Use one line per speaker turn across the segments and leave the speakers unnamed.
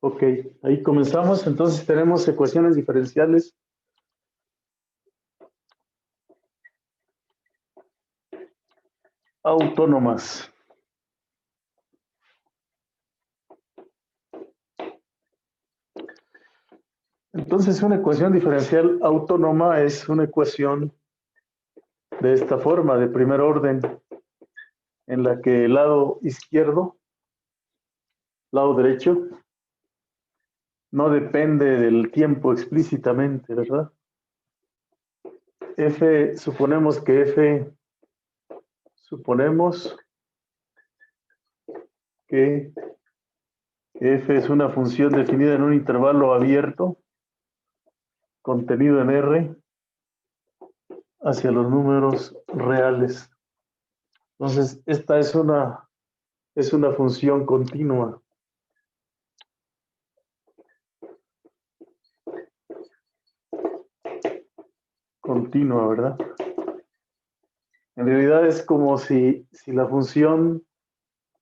Ok, ahí comenzamos. Entonces tenemos ecuaciones diferenciales autónomas. Entonces una ecuación diferencial autónoma es una ecuación de esta forma, de primer orden, en la que el lado izquierdo, lado derecho, no depende del tiempo explícitamente, ¿verdad? Suponemos que f es una función definida en un intervalo abierto, contenido en R, hacia los números reales. Entonces, esta es una función continua. Continua, ¿verdad? En realidad es como si la función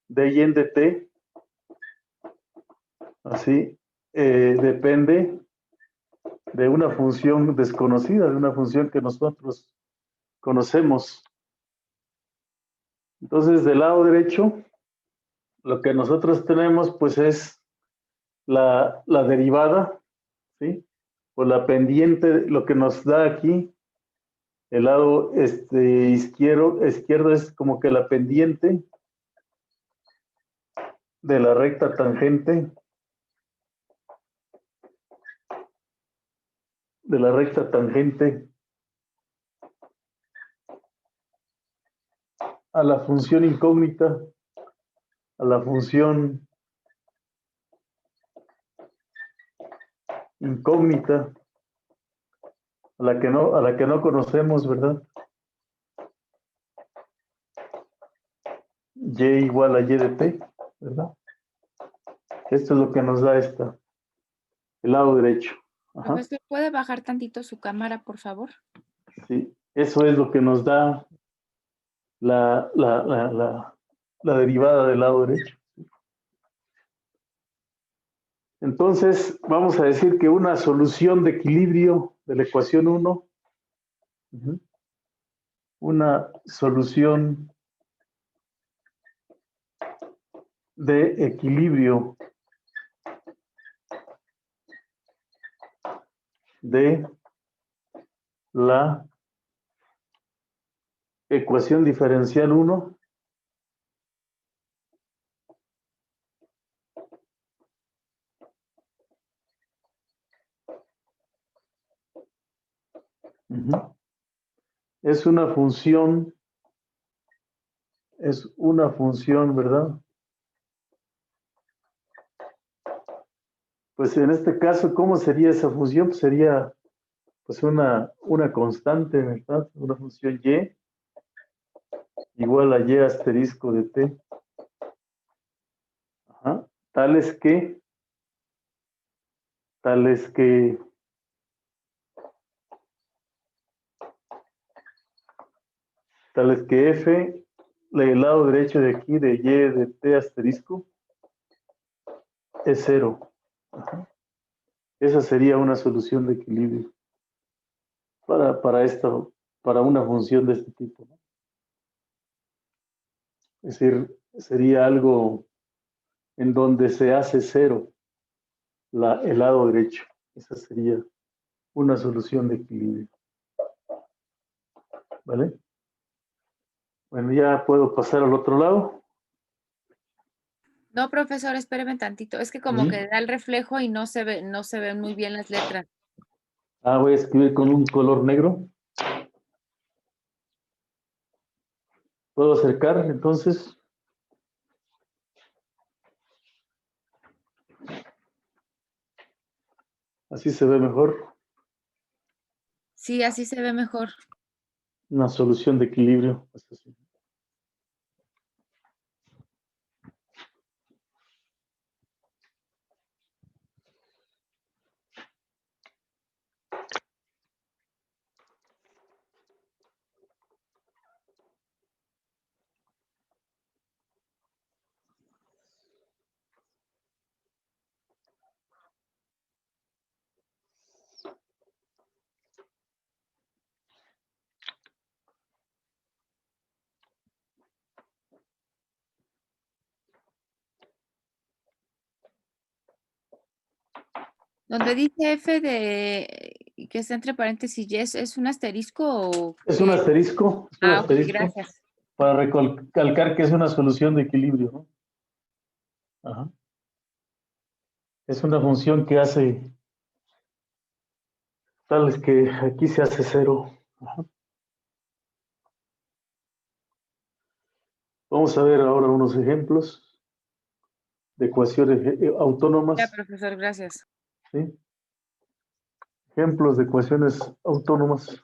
de y en de t, así, depende de una función desconocida, de una función que nosotros conocemos. Entonces, del lado derecho, lo que nosotros tenemos, pues, es la derivada, ¿sí? O la pendiente, lo que nos da aquí, el lado izquierdo es como que la pendiente de la recta tangente, a la función incógnita, a la función incógnita, a la que no conocemos, ¿verdad? Y igual a y de t, ¿verdad? Esto es lo que nos da el lado derecho. Ajá.
Profesor, ¿puede bajar tantito su cámara, por favor?
Sí, eso es lo que nos da la derivada del lado derecho. Entonces, vamos a decir que una solución de equilibrio de la ecuación 1, una solución de equilibrio de la ecuación diferencial 1 es una función, ¿verdad? Pues en este caso, ¿cómo sería esa función? Pues sería pues una constante, ¿verdad? Una función y igual a y asterisco de t. Ajá. Tales que f, el lado derecho de aquí, de y de t asterisco, es 0. Ajá. Esa sería una solución de equilibrio para una función de este tipo, ¿no? Es decir, sería algo en donde se hace 0 el lado derecho. Esa sería una solución de equilibrio. ¿Vale? Bueno, ya puedo pasar al otro lado.
No, profesor, espéreme tantito. Es que como que da el reflejo y no se ven muy bien las letras.
Voy a escribir con un color negro. ¿Puedo acercar entonces? Así se ve mejor.
Sí, así se ve mejor.
Una solución de equilibrio.
Donde dice F de que está entre paréntesis y ¿es un asterisco o
Es un
qué?
asterisco,
Ok, gracias.
para recalcar que es una solución de equilibrio, ¿no? Ajá. Es una función que hace tales que aquí se hace cero. Ajá. Vamos a ver ahora unos ejemplos de ecuaciones
Ya,
autónomas.
profesor, gracias.
¿Sí? Ejemplos de ecuaciones autónomas.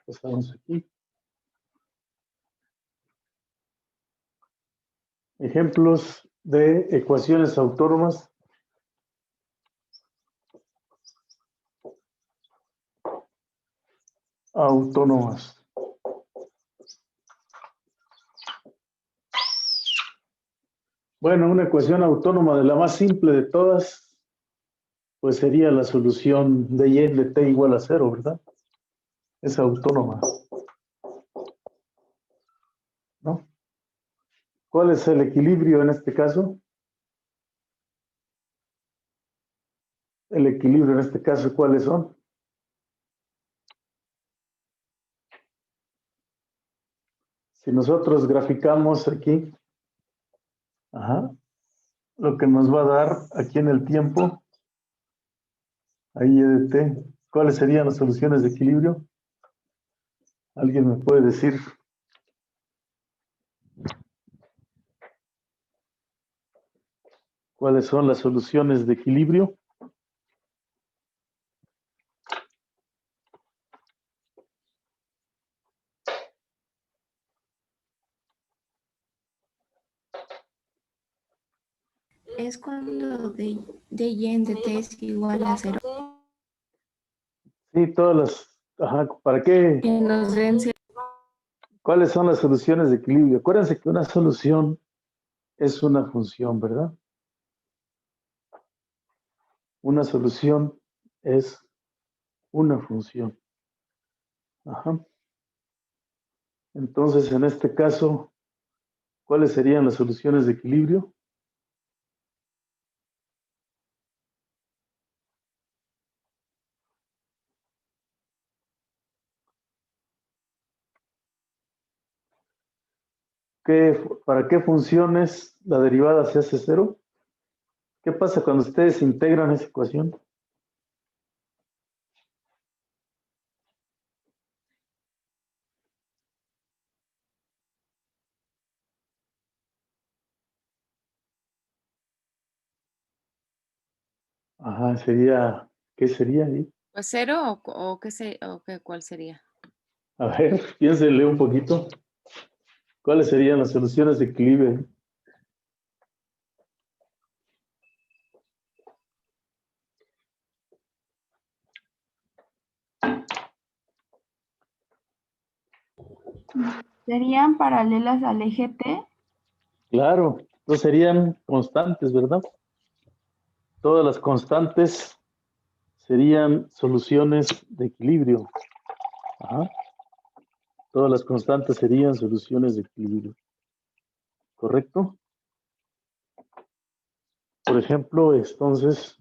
Estamos aquí. Ejemplos de ecuaciones autónomas. Autónomas. Bueno, una ecuación autónoma de la más simple de todas, pues sería la solución de y de t igual a 0, ¿verdad? Es autónoma, ¿no? ¿Cuál es el equilibrio en este caso? El equilibrio en este caso, ¿cuáles son? Si nosotros graficamos aquí, ajá, lo que nos va a dar aquí en el tiempo, ahí y de t, ¿cuáles serían las soluciones de equilibrio? ¿Alguien me puede decir? ¿Cuáles son las soluciones de equilibrio?
Es cuando de y en de t es igual a 0.
Sí, todas las, ajá, ¿para qué?
Que nos den
¿Cuáles son las soluciones de equilibrio? Acuérdense que una solución es una función, ¿verdad? Una solución es una función. Ajá. Entonces, en este caso, ¿cuáles serían las soluciones de equilibrio? ¿Para qué funciones la derivada se hace cero? ¿Qué pasa cuando ustedes integran esa ecuación? Ajá, sería, ¿qué sería ahí?
Pues 0 o cuál sería.
A ver, piénsenle un poquito. ¿Cuáles serían las soluciones de equilibrio?
serían paralelas al eje t.
Claro, no serían constantes, ¿verdad? Todas las constantes serían soluciones de equilibrio. Ajá. Todas las constantes serían soluciones de equilibrio. ¿Correcto? Por ejemplo, entonces,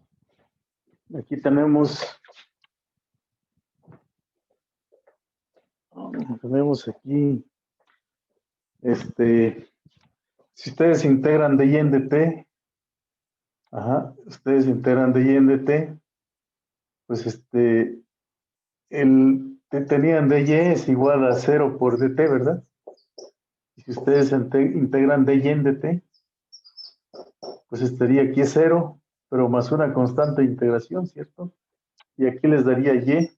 aquí tenemos aquí, si ustedes integran de y en de t, ajá, ustedes integran de y en de t, pues tenían de y es igual a 0 por dt, ¿verdad? Y si ustedes integran de y en de t, pues estaría aquí 0, pero más una constante de integración, ¿cierto? Y aquí les daría y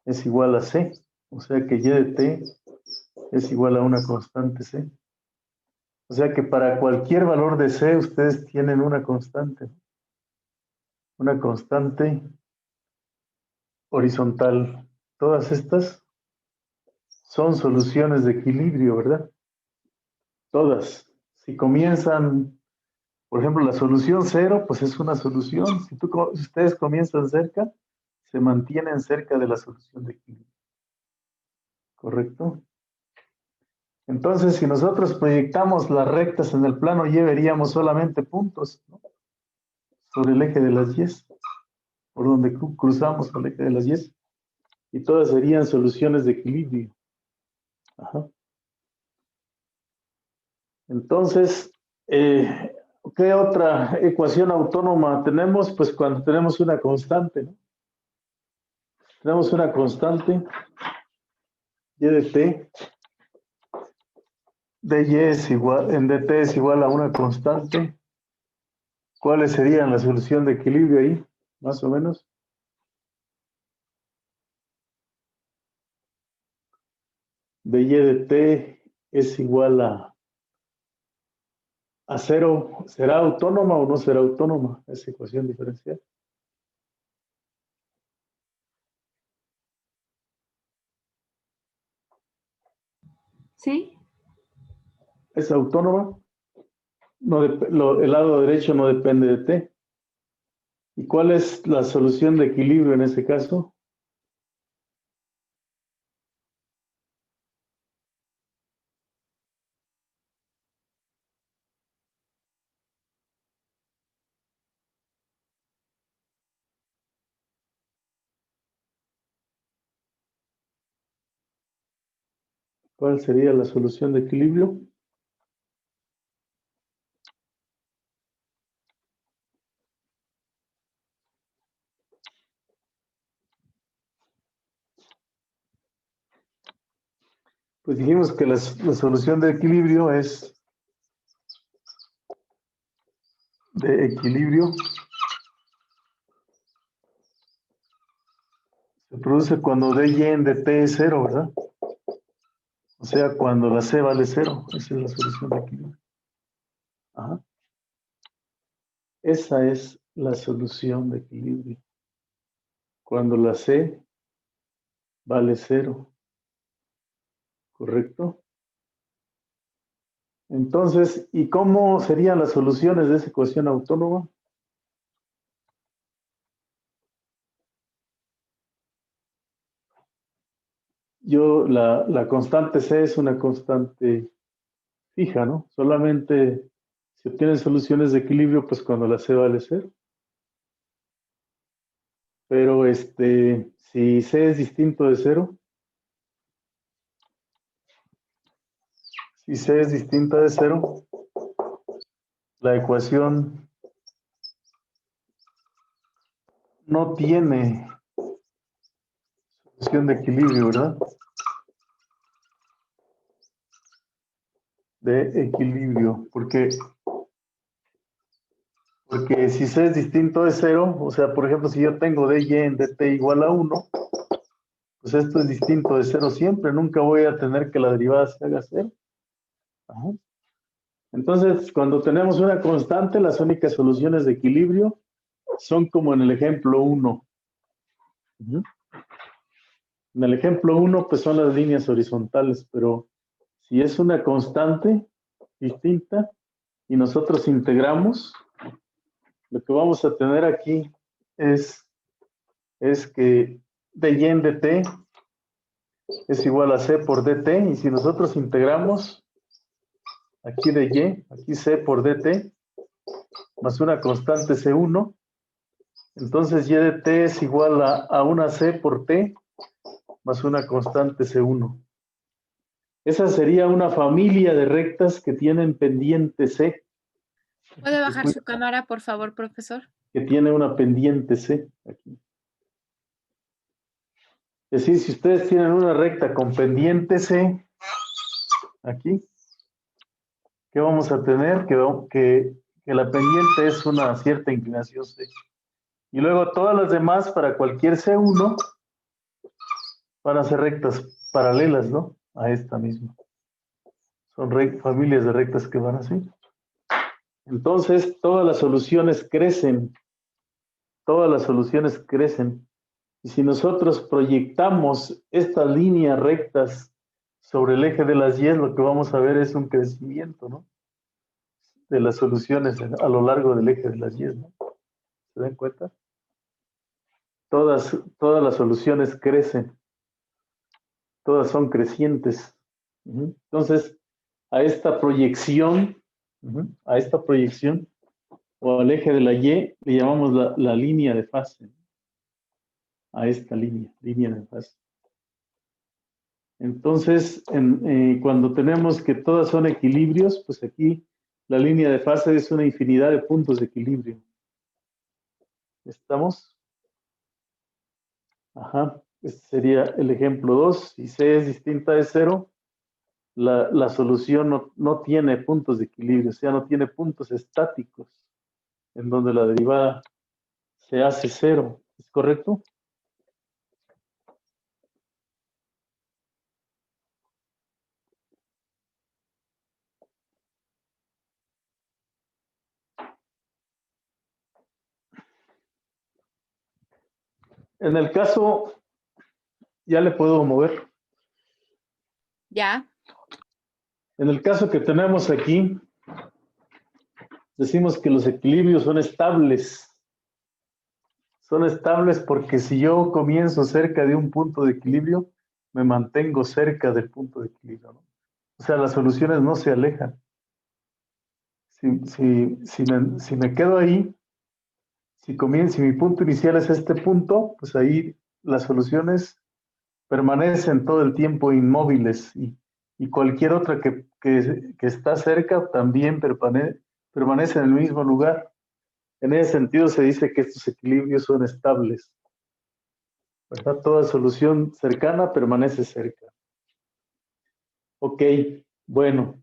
es igual a c, o sea que y de t es igual a una constante c. O sea que para cualquier valor de c ustedes tienen una constante horizontal. Todas estas son soluciones de equilibrio, ¿verdad? Todas. Si comienzan, por ejemplo, la solución 0, pues es una solución. Si ustedes comienzan cerca, se mantienen cerca de la solución de equilibrio. ¿Correcto? Entonces, si nosotros proyectamos las rectas en el plano Y, veríamos solamente puntos, ¿no? Sobre el eje de las Y, por donde cruzamos el eje de las Y, y todas serían soluciones de equilibrio. Ajá. Entonces, ¿qué otra ecuación autónoma tenemos? Pues cuando tenemos una constante, ¿no? Tenemos una constante y de t, dy es igual, en dt es igual a una constante. ¿Cuáles serían la solución de equilibrio ahí? Más o menos. Dy de t es igual a 0. ¿Será autónoma o no será autónoma esa ecuación diferencial?
¿Sí?
¿Es autónoma? No, el lado derecho no depende de t. ¿Y cuál es la solución de equilibrio en ese caso? ¿Cuál sería la solución de equilibrio? Pues dijimos que la solución de equilibrio es de equilibrio. Se produce cuando dy en dt es 0, ¿verdad? O sea, cuando la c vale 0. Esa es la solución de equilibrio. Ajá. Esa es la solución de equilibrio. Cuando la c vale 0. ¿Correcto? Entonces, ¿y cómo serían las soluciones de esa ecuación autónoma? La constante c es una constante fija, ¿no? Solamente se obtienen soluciones de equilibrio, pues cuando la c vale 0. Pero si c es distinto de 0, si c es distinta de 0, la ecuación no tiene solución de equilibrio, ¿verdad? De equilibrio, porque si c es distinto de 0, o sea, por ejemplo, si yo tengo dy en dt igual a 1, pues esto es distinto de 0 siempre, nunca voy a tener que la derivada se haga 0. Ajá. Entonces, cuando tenemos una constante, las únicas soluciones de equilibrio son como en el ejemplo 1. Uh-huh. En el ejemplo 1, pues son las líneas horizontales, pero si es una constante distinta y nosotros integramos, lo que vamos a tener aquí es que dy en dt es igual a c por dt, y si nosotros integramos aquí dy, aquí c por dt, más una constante c1, entonces y de t es igual a una c por t más una constante c1. Esa sería una familia de rectas que tienen pendiente c.
¿Puede bajar su cámara, por favor, profesor?
Que tiene una pendiente c aquí. Es decir, si ustedes tienen una recta con pendiente c aquí, ¿qué vamos a tener? Que la pendiente es una cierta inclinación c. Y luego todas las demás, para cualquier c1, van a ser rectas paralelas, ¿no? A esta misma. Son familias de rectas que van así. Entonces, todas las soluciones crecen. Todas las soluciones crecen. Y si nosotros proyectamos estas líneas rectas sobre el eje de las Y, lo que vamos a ver es un crecimiento, ¿no? De las soluciones a lo largo del eje de las Y, ¿no? ¿Se dan cuenta? Todas las soluciones crecen. Todas son crecientes. Entonces, a esta proyección, o al eje de la Y, le llamamos la línea de fase. A esta línea de fase. Entonces, cuando tenemos que todas son equilibrios, pues aquí la línea de fase es una infinidad de puntos de equilibrio. ¿Estamos? Ajá. Este sería el ejemplo 2. Si C es distinta de 0, la solución no tiene puntos de equilibrio, o sea, no tiene puntos estáticos en donde la derivada se hace 0. ¿Es correcto? En el caso, ya le puedo mover.
Ya.
En el caso que tenemos aquí, decimos que los equilibrios son estables. Son estables porque si yo comienzo cerca de un punto de equilibrio, me mantengo cerca del punto de equilibrio, ¿no? O sea, las soluciones no se alejan. Si me quedo ahí, si mi punto inicial es este punto, pues ahí las soluciones permanecen todo el tiempo inmóviles y cualquier otra que está cerca también permanece en el mismo lugar. En ese sentido se dice que estos equilibrios son estables, ¿verdad? Toda solución cercana permanece cerca. Ok, bueno.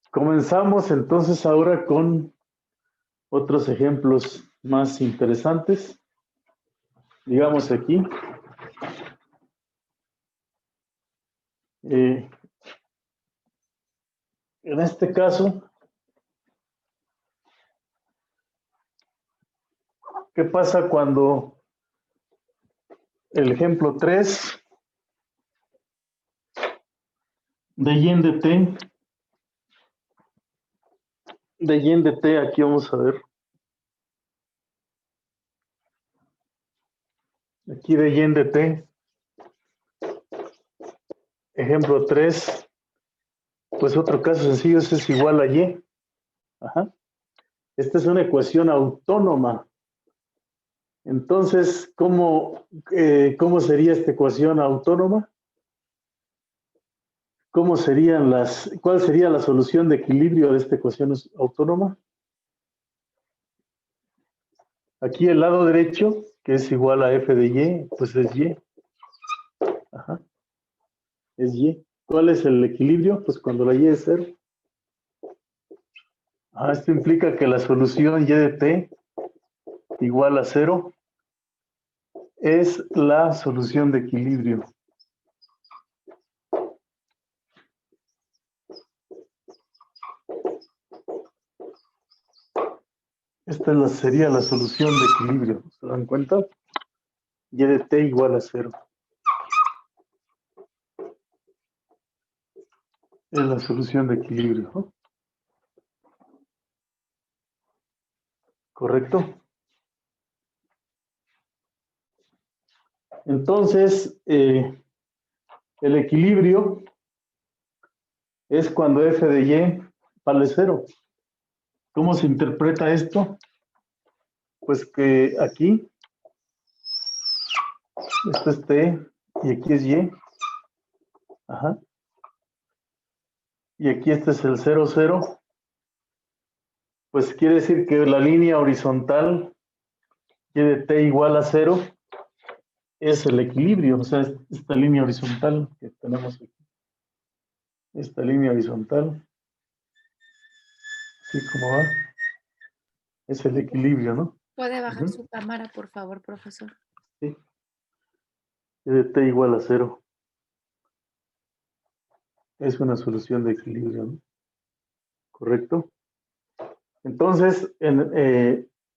Comenzamos entonces ahora con otros ejemplos más interesantes. Digamos aquí. En este caso, ¿qué pasa cuando el ejemplo 3 de y en de t, aquí vamos a ver. Aquí de y en de t, ejemplo 3, pues otro caso sencillo, es igual a y. Ajá. Esta es una ecuación autónoma. Entonces, ¿cómo sería esta ecuación autónoma? ¿Cuál sería la solución de equilibrio de esta ecuación autónoma? Aquí el lado derecho, que es igual a f de y, pues es y. Ajá. Es y. ¿Cuál es el equilibrio? Pues cuando la y es 0. Esto implica que la solución y de t igual a 0 es la solución de equilibrio. Esta sería la solución de equilibrio. ¿Se dan cuenta? Y de t igual a 0. Es la solución de equilibrio, ¿no? ¿Correcto? Entonces, el equilibrio es cuando f de y vale 0. ¿Cómo se interpreta esto? Pues que aquí, esto es t y aquí es y. Ajá. Y aquí este es el 0, 0. Pues quiere decir que la línea horizontal y de t igual a 0 es el equilibrio, o sea, esta línea horizontal que tenemos aquí. Esta línea horizontal, así como va, es el equilibrio, ¿no?
¿Puede bajar su cámara, por favor, profesor?
Sí. Y de t igual a 0. Es una solución de equilibrio, ¿no? ¿Correcto? Entonces,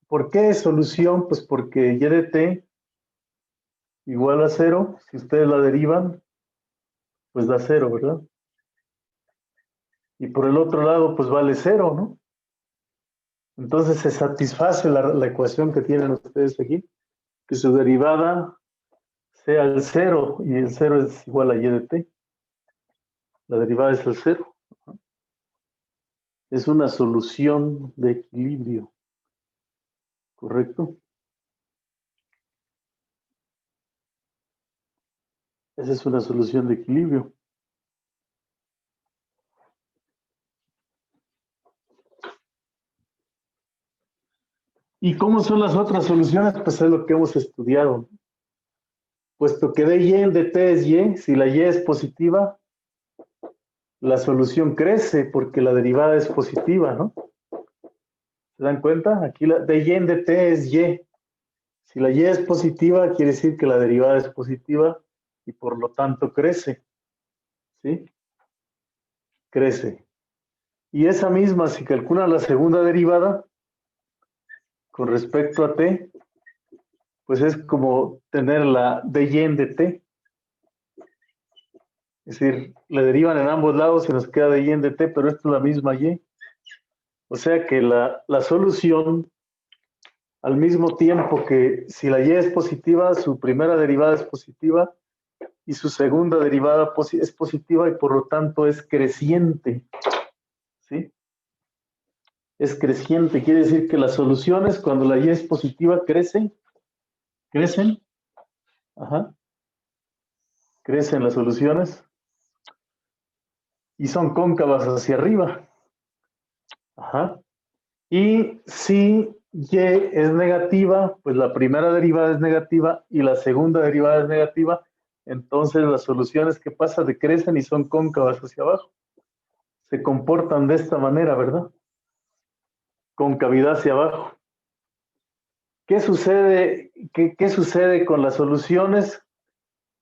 ¿por qué es solución? Pues porque y de t igual a 0, si ustedes la derivan, pues da 0, ¿verdad? Y por el otro lado, pues vale 0, ¿no? Entonces se satisface la ecuación que tienen ustedes aquí, que su derivada sea el 0 y el 0 es igual a y de t. La derivada es el cero. Es una solución de equilibrio. ¿Correcto? Esa es una solución de equilibrio. ¿Y cómo son las otras soluciones? Pues es lo que hemos estudiado. Puesto que dy en dt es y, si la y es positiva, la solución crece porque la derivada es positiva, ¿no? ¿Se dan cuenta? Aquí la dy en dt es y. Si la y es positiva, quiere decir que la derivada es positiva y por lo tanto crece. ¿Sí? Crece. Y esa misma, si calcula la segunda derivada con respecto a t, pues es como tener la dy en dt. Es decir, le derivan en ambos lados y nos queda dy en dt, pero esto es la misma y. O sea que la solución, al mismo tiempo que si la y es positiva, su primera derivada es positiva y su segunda derivada es positiva y por lo tanto es creciente. ¿Sí? Es creciente, quiere decir que las soluciones, cuando la y es positiva, crecen. Ajá. Crecen las soluciones y son cóncavas hacia arriba. Ajá. Y si y es negativa, pues la primera derivada es negativa y la segunda derivada es negativa, entonces las soluciones que pasa decrecen y son cóncavas hacia abajo. Se comportan de esta manera, ¿verdad? Concavidad hacia abajo. ¿Qué sucede, qué sucede con las soluciones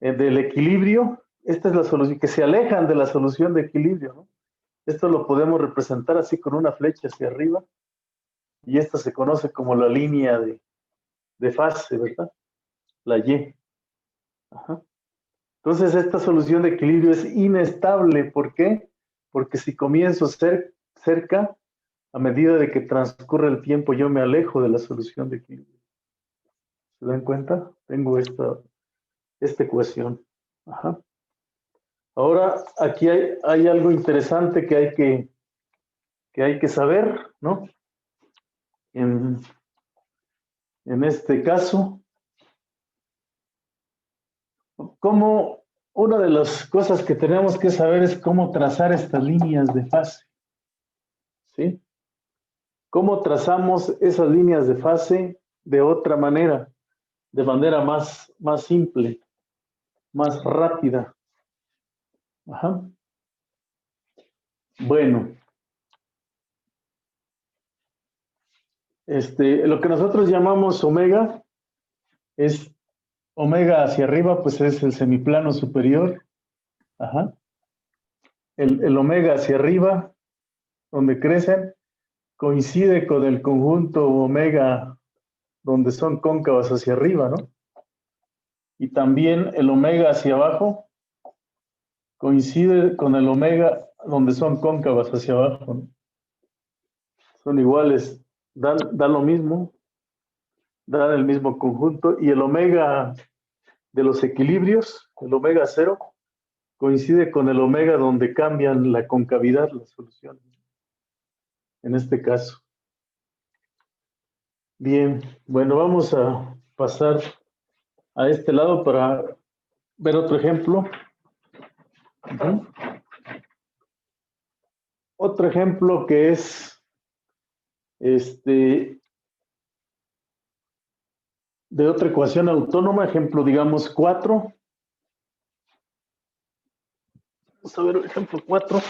del equilibrio? Esta es la solución, que se alejan de la solución de equilibrio, ¿no? Esto lo podemos representar así con una flecha hacia arriba y esta se conoce como la línea de fase, ¿verdad? La Y. Ajá. Entonces esta solución de equilibrio es inestable. ¿Por qué? Porque si comienzo cerca, a medida de que transcurre el tiempo, yo me alejo de la solución de equilibrio. ¿Se dan cuenta? Tengo esta ecuación. Ajá. Ahora, aquí hay algo interesante que hay que saber, ¿no? En este caso, una de las cosas que tenemos que saber es cómo trazar estas líneas de fase. ¿Sí? ¿Cómo trazamos esas líneas de fase de otra manera? De manera más simple, más rápida. Ajá. Bueno. Lo que nosotros llamamos omega es omega hacia arriba, pues es el semiplano superior. Ajá. El omega hacia arriba, donde crecen, coincide con el conjunto omega, donde son cóncavas hacia arriba, ¿no? Y también el omega hacia abajo coincide con el omega, donde son cóncavas hacia abajo, ¿no? Son iguales, dan lo mismo, dan el mismo conjunto, y el omega de los equilibrios, el omega cero, coincide con el omega donde cambian la concavidad, las soluciones, en este caso. Bien, bueno, vamos a pasar a este lado para ver otro ejemplo. Uh-huh. Otro ejemplo que es de otra ecuación autónoma, ejemplo, digamos, 4. Vamos a ver el ejemplo 4.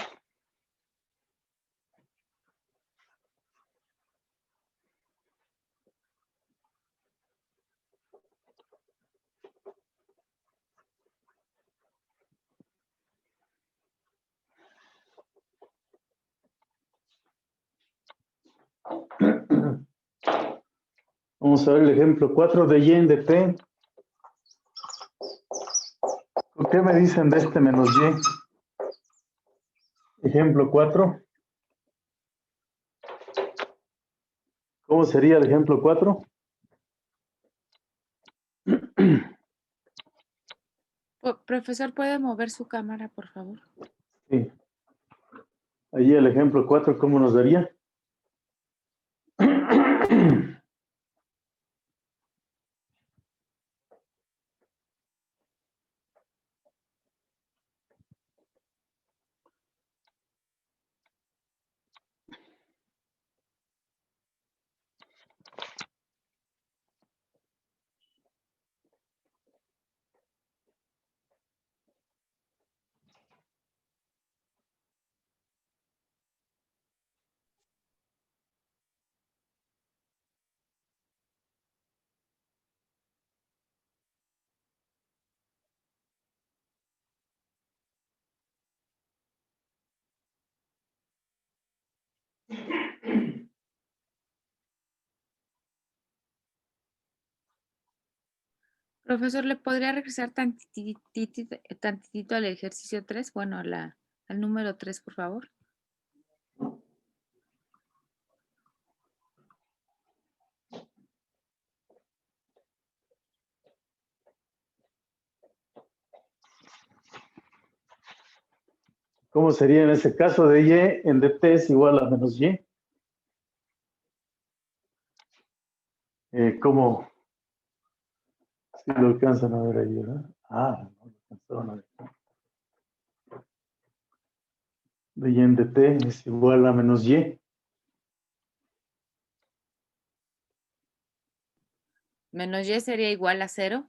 Vamos a ver el ejemplo 4 de y en dt. ¿Qué me dicen de este menos y? Ejemplo 4. ¿Cómo sería el ejemplo 4?
Profesor, ¿puede mover su cámara, por favor?
Sí. Ahí el ejemplo 4, ¿cómo nos daría?
Profesor, ¿le podría regresar tantitito al ejercicio 3? Bueno, al número 3, por favor.
¿Cómo sería en ese caso de y en dt es igual a menos y? ¿Cómo? Si lo alcanzan a ver ahí, ¿verdad? Ah, no lo alcanzaron a ver. De y en dt es igual a menos y.
Menos y sería igual a 0.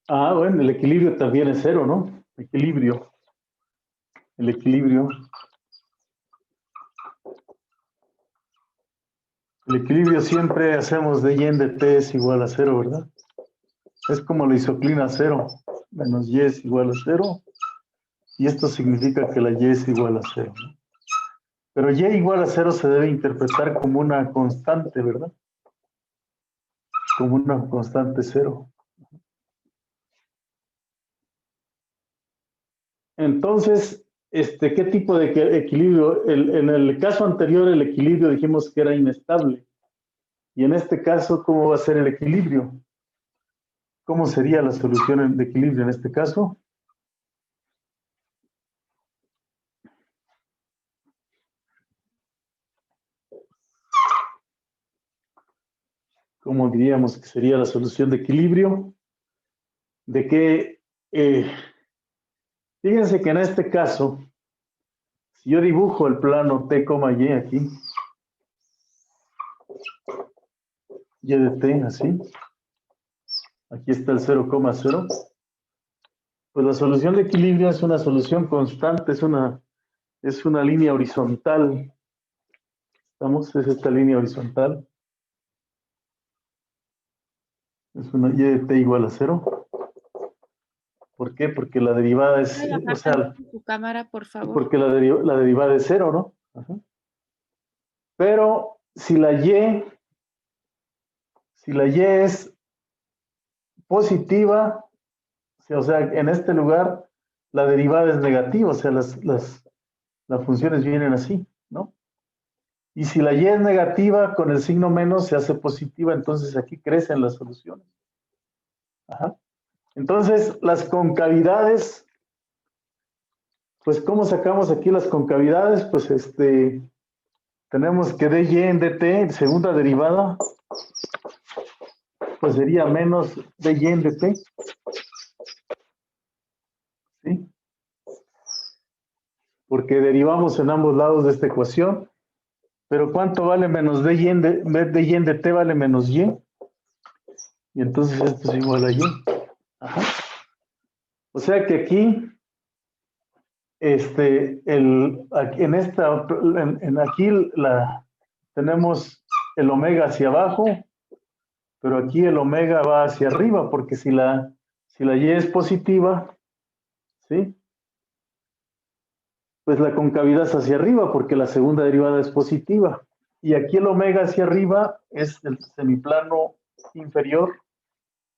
Ah, bueno, el equilibrio también es 0, ¿no? Equilibrio. El equilibrio. El equilibrio siempre hacemos de y en dt es igual a 0, ¿verdad? Es como la isoclina 0. Menos y es igual a 0. Y esto significa que la y es igual a 0, ¿no? Pero y igual a 0 se debe interpretar como una constante, ¿verdad? Como una constante 0. Entonces, ¿qué tipo de equilibrio? En el caso anterior, el equilibrio dijimos que era inestable. Y en este caso, ¿cómo va a ser el equilibrio? ¿Cómo sería la solución de equilibrio en este caso? ¿Cómo diríamos que sería la solución de equilibrio? De que, fíjense que en este caso, si yo dibujo el plano T, y aquí, y de T, así, aquí está el 0,0, pues la solución de equilibrio es una solución constante, es una línea horizontal. ¿Estamos? Es esta línea horizontal. Es una y de t igual a 0. ¿Por qué? Porque la derivada es,
¿Puede bajar
o sea,
tantito su cámara, por favor?
porque la derivada es 0, ¿no? Ajá. Pero si la y es positiva, o sea, en este lugar la derivada es negativa, o sea, las funciones vienen así, ¿no? Y si la y es negativa, con el signo menos se hace positiva, entonces aquí crecen las soluciones. Ajá. Entonces, las concavidades, pues, ¿cómo sacamos aquí las concavidades? Pues, tenemos que dy en dt, segunda derivada, pues sería menos dy en dt, ¿sí? Porque derivamos en ambos lados de esta ecuación, pero ¿cuánto vale menos dy en dt? Vale menos y, y entonces esto es igual a y. Ajá. O sea que aquí, aquí tenemos el omega hacia abajo, pero aquí el omega va hacia arriba, porque si la y es positiva, ¿sí? Pues la concavidad es hacia arriba, porque la segunda derivada es positiva. Y aquí el omega hacia arriba es el semiplano inferior,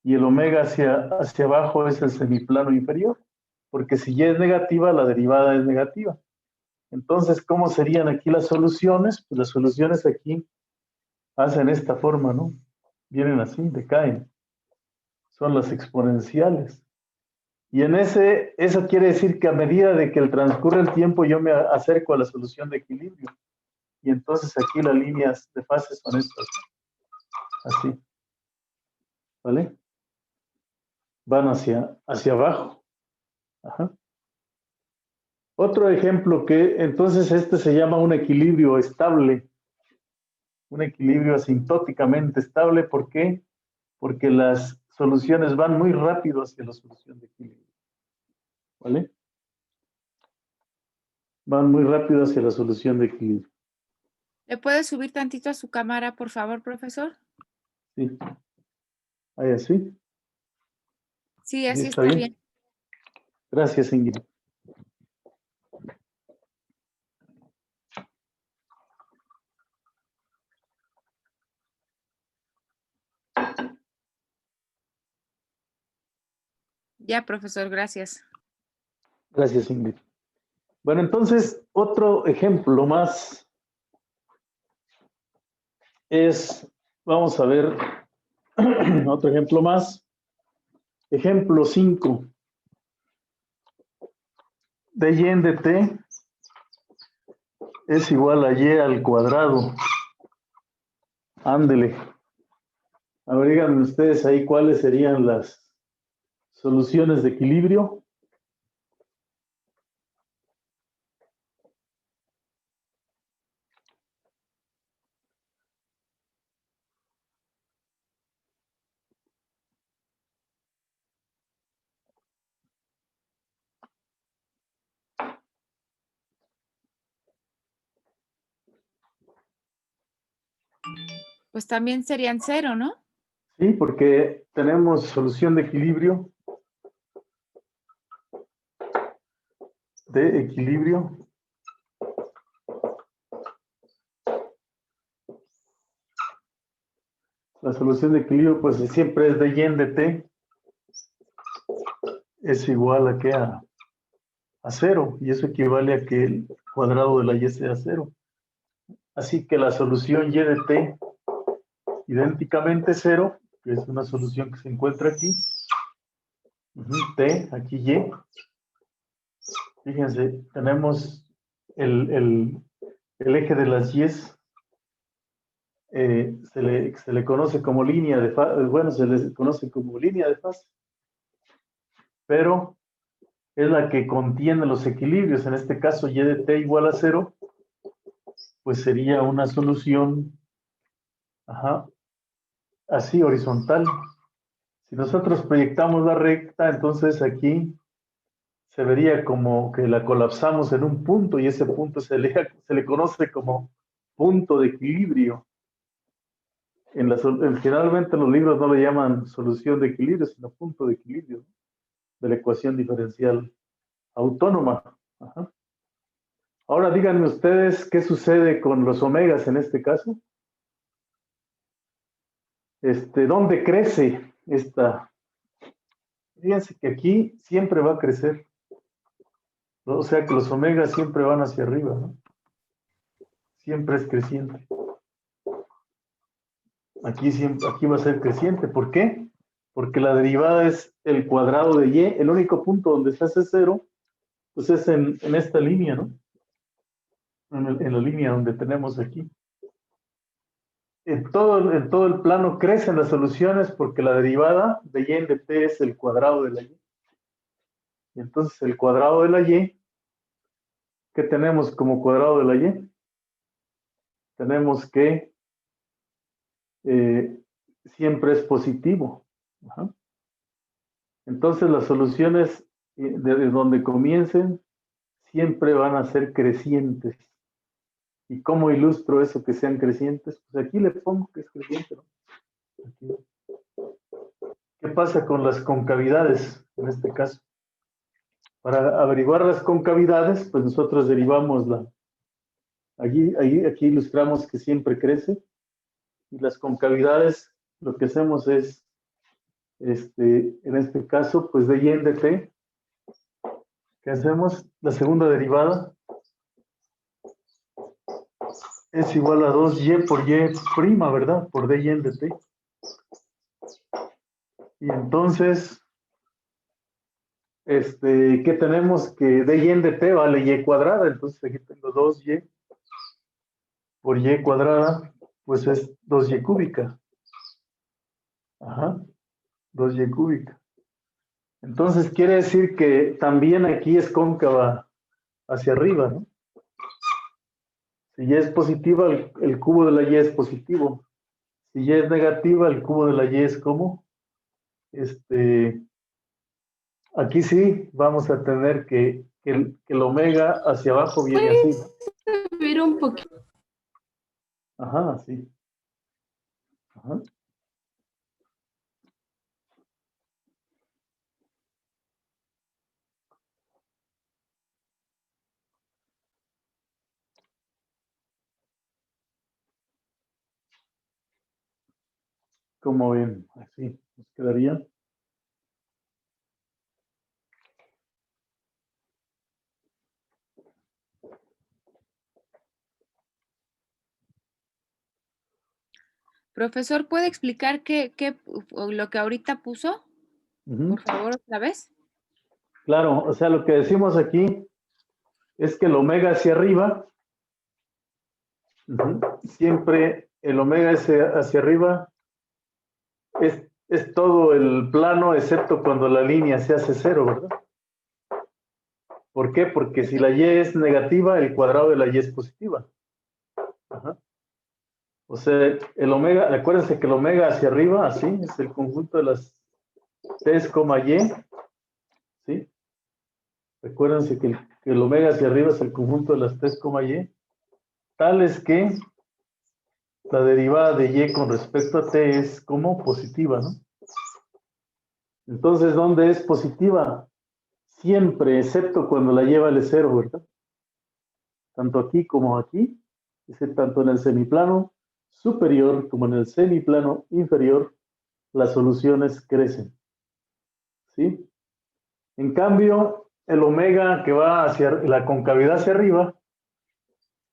y el omega hacia abajo es el semiplano inferior, porque si y es negativa, la derivada es negativa. Entonces, ¿cómo serían aquí las soluciones? Pues las soluciones aquí hacen esta forma, ¿no? Vienen así, decaen. Son las exponenciales. Y en eso quiere decir que a medida de que transcurre el tiempo, yo me acerco a la solución de equilibrio. Y entonces aquí las líneas de fase son estas. Así. ¿Vale? Van hacia abajo. Ajá. Otro ejemplo que entonces este se llama un equilibrio estable. Un equilibrio asintóticamente estable. ¿Por qué? Porque las soluciones van muy rápido hacia la solución de equilibrio. ¿Vale? Van muy rápido hacia la solución de equilibrio.
¿Le puede subir tantito a su cámara, por favor, profesor?
Sí. Ahí así.
Sí, así
¿Está
está
bien?
bien.
Gracias, Ingrid.
Ya, profesor, gracias.
Gracias, Ingrid. Bueno, entonces, otro ejemplo más es, vamos a ver, otro ejemplo más. Ejemplo 5. De y en de t es igual a y al cuadrado. Ándele. A ver, díganme ustedes ahí cuáles serían las soluciones de equilibrio.
Pues también serían 0, ¿no?
Sí, porque tenemos solución de equilibrio. La solución de equilibrio, pues siempre es de y en de t. Es igual a que a 0. Y eso equivale a que el cuadrado de la y sea 0. Así que la solución y de t, idénticamente 0, que es una solución que se encuentra aquí. T, aquí y. Fíjense, tenemos el eje de las y's. Se le conoce como línea de fase, bueno, se le conoce como línea de fase, pero es la que contiene los equilibrios. En este caso, y de t igual a 0, pues sería una solución, así, horizontal. Si nosotros proyectamos la recta, entonces aquí se vería como que la colapsamos en un punto y ese punto se le conoce como punto de equilibrio. Generalmente los libros no le llaman solución de equilibrio, sino punto de equilibrio de la ecuación diferencial autónoma. Ajá. Ahora díganme ustedes qué sucede con los omegas en este caso. ¿Dónde crece esta? Fíjense que aquí siempre va a crecer, ¿no? O sea que los omegas siempre van hacia arriba, ¿no? Siempre es creciente. Aquí va a ser creciente. ¿Por qué? Porque la derivada es el cuadrado de y. El único punto donde se hace 0, pues es en esta línea, ¿no? En la línea donde tenemos aquí. En todo el plano crecen las soluciones porque la derivada de y en de t es el cuadrado de la y. Y entonces el cuadrado de la y, ¿qué tenemos como cuadrado de la y? Tenemos que siempre es positivo. Ajá. Entonces las soluciones desde donde comiencen siempre van a ser crecientes. ¿Y cómo ilustro eso que sean crecientes? Pues aquí le pongo que es creciente, ¿no? Aquí. ¿Qué pasa con las concavidades en este caso? Para averiguar las concavidades, pues nosotros derivamos aquí ilustramos que siempre crece. Y las concavidades, lo que hacemos es, en este caso, pues de y en de t, ¿qué hacemos? La segunda derivada es igual a 2y por y prima, ¿verdad? Por d y en de t. Y entonces, ¿qué tenemos? Que dy en dt vale y cuadrada, entonces aquí tengo 2y por y cuadrada, pues es 2y cúbica. Ajá, 2y cúbica. Entonces quiere decir que también aquí es cóncava hacia arriba, ¿no? Si y es positiva, el cubo de la y es positivo. Si y es negativa, el cubo de la y es como, aquí sí vamos a tener que el omega hacia abajo viene así, ¿no?
Subir un poquito.
Ajá, sí. Ajá. Como ven, así nos quedaría.
Profesor, ¿puede explicar lo que ahorita puso?
Ujú.
Por favor, otra vez.
Claro, o sea, lo que decimos aquí es que el omega hacia arriba, siempre el omega hacia arriba es todo el plano, excepto cuando la línea se hace cero, ¿verdad? ¿Por qué? Porque si la y es negativa, el cuadrado de la y es positiva. Ajá. O sea, el omega, acuérdense que el omega hacia arriba, así, es el conjunto de las t, y, ¿sí? Recuérdense que el omega hacia arriba es el conjunto de las t, y, tales que la derivada de y con respecto a t es como positiva, ¿no? Entonces, ¿dónde es positiva? Siempre, excepto cuando la y vale cero, ¿verdad? Tanto aquí como aquí, tanto en el semiplano superior como en el semiplano inferior, las soluciones crecen, ¿sí? En cambio, el omega que va hacia la concavidad hacia arriba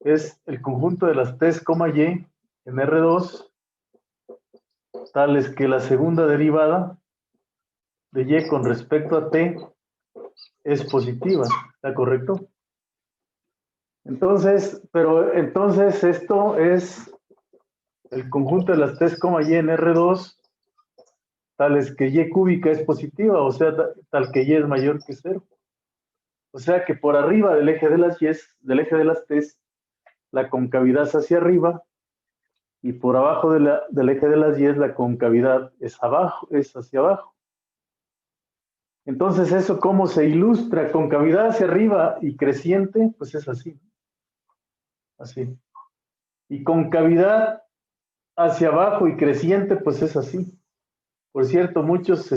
es el conjunto de las t, y en R2, tales que la segunda derivada de y con respecto a t es positiva, ¿está correcto? Entonces, entonces esto es el conjunto de las t, y en R2, tales que y cúbica es positiva, o sea, tal que y es mayor que cero. O sea que por arriba del eje de las y, del eje de las t, la concavidad es hacia arriba, y por abajo del eje de las y la concavidad es hacia abajo. Entonces, ¿eso cómo se ilustra? Concavidad hacia arriba y creciente, pues es así. Así. Y concavidad hacia abajo y creciente, pues es así. Por cierto, muchos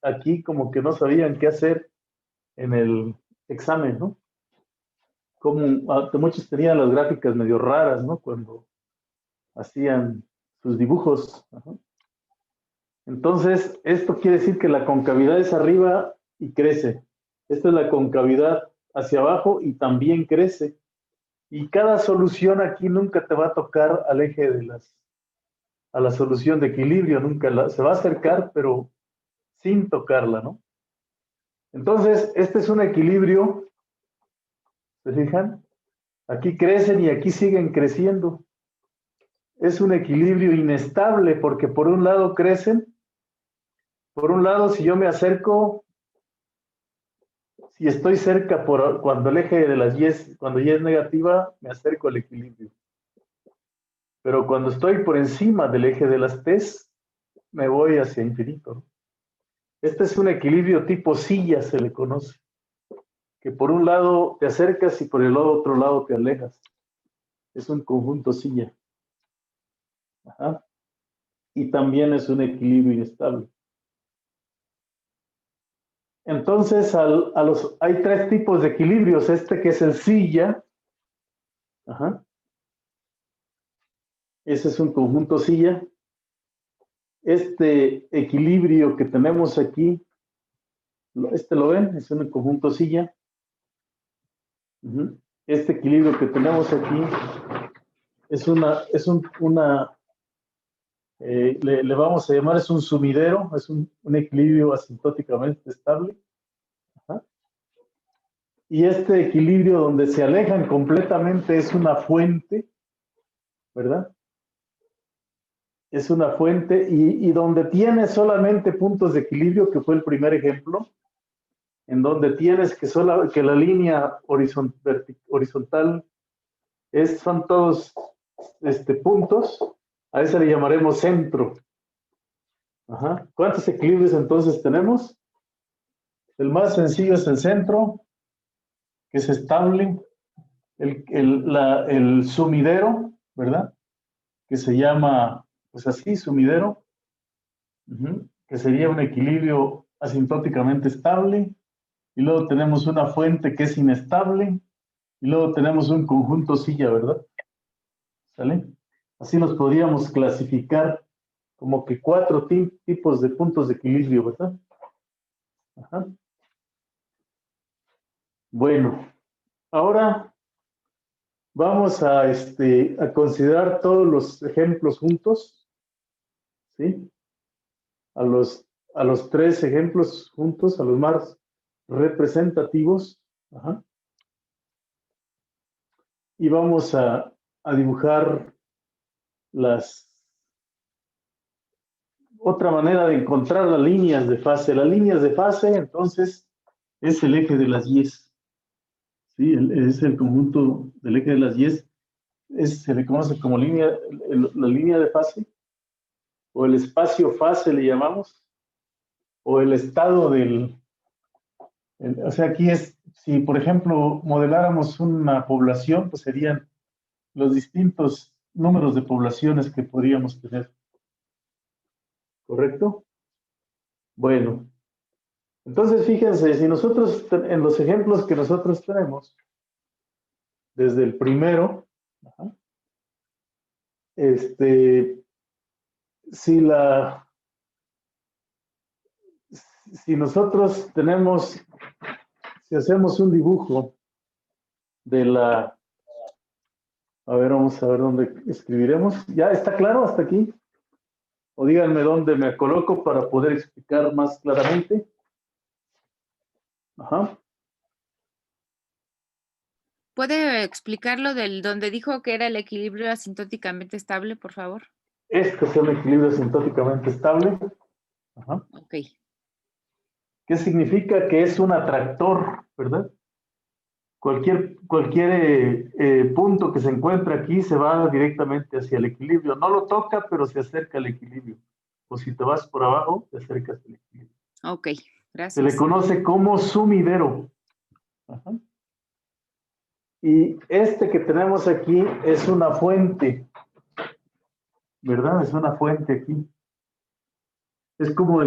aquí como que no sabían qué hacer en el examen, ¿no? Muchos tenían las gráficas medio raras, ¿no? Cuando hacían sus dibujos. Ajá. Entonces, esto quiere decir que la concavidad es arriba y crece. Esta es la concavidad hacia abajo y también crece. Y cada solución aquí nunca te va a tocar al eje a la solución de equilibrio, nunca se va a acercar, pero sin tocarla, ¿no? Entonces, este es un equilibrio, ¿se fijan? Aquí crecen y aquí siguen creciendo. Es un equilibrio inestable porque por un lado crecen, por un lado si yo me acerco, si estoy cerca cuando el eje de las y cuando y es negativa, me acerco al equilibrio. Pero cuando estoy por encima del eje de las t, me voy hacia infinito. Este es un equilibrio tipo silla, se le conoce. Que por un lado te acercas y por el otro lado te alejas. Es un conjunto silla. Ajá. Y también es un equilibrio inestable. Entonces, hay tres tipos de equilibrios. Este que es el silla. Ajá. Ese es un conjunto silla. Este equilibrio que tenemos aquí, ¿lo ven? Es un conjunto silla. Este equilibrio que tenemos aquí le vamos a llamar, es un sumidero, es un equilibrio asintóticamente estable. Y este equilibrio donde se alejan completamente es una fuente, ¿verdad? Es una fuente y donde tiene solamente puntos de equilibrio, que fue el primer ejemplo, en donde tienes que la línea horizontal son todos puntos, a ese le llamaremos centro. Ajá. ¿Cuántos equilibrios entonces tenemos? El más sencillo es el centro, que es estable, el sumidero, ¿verdad? Que se llama, pues así, sumidero, que sería un equilibrio asintóticamente estable, y luego tenemos una fuente que es inestable, y luego tenemos un conjunto silla, ¿verdad? ¿Sale? Así nos podríamos clasificar como que 4 tipos de puntos de equilibrio, ¿verdad? Ajá. Bueno, ahora vamos a considerar todos los ejemplos juntos, ¿sí? A los 3 ejemplos juntos, a los más representativos. Ajá. Y vamos a dibujar otra manera de encontrar las líneas de fase. Las líneas de fase, entonces, es el eje de las Y. ¿Sí? Es el conjunto del eje de las Y. Se le conoce como la línea de fase, o el espacio fase le llamamos, o el estado o sea, aquí si por ejemplo modeláramos una población, pues serían los distintos números de poblaciones que podríamos tener. ¿Correcto? Bueno, entonces fíjense, si nosotros, en los ejemplos que nosotros tenemos, desde el primero, si nosotros si hacemos un dibujo a ver, vamos a ver dónde escribiremos. ¿Ya está claro hasta aquí? O díganme dónde me coloco para poder explicar más claramente. Ajá.
¿Puede explicarlo donde dijo que era el equilibrio asintóticamente estable, por favor?
Este es un equilibrio asintóticamente estable. Ajá.
Ok.
¿Qué significa? Que es un atractor, ¿verdad? Cualquier punto que se encuentre aquí se va directamente hacia el equilibrio. No lo toca, pero se acerca al equilibrio. O si te vas por abajo, te acercas al equilibrio.
Ok, gracias.
Se le conoce como sumidero. Ajá. Y que tenemos aquí es una fuente, ¿verdad? Es una fuente aquí. Es como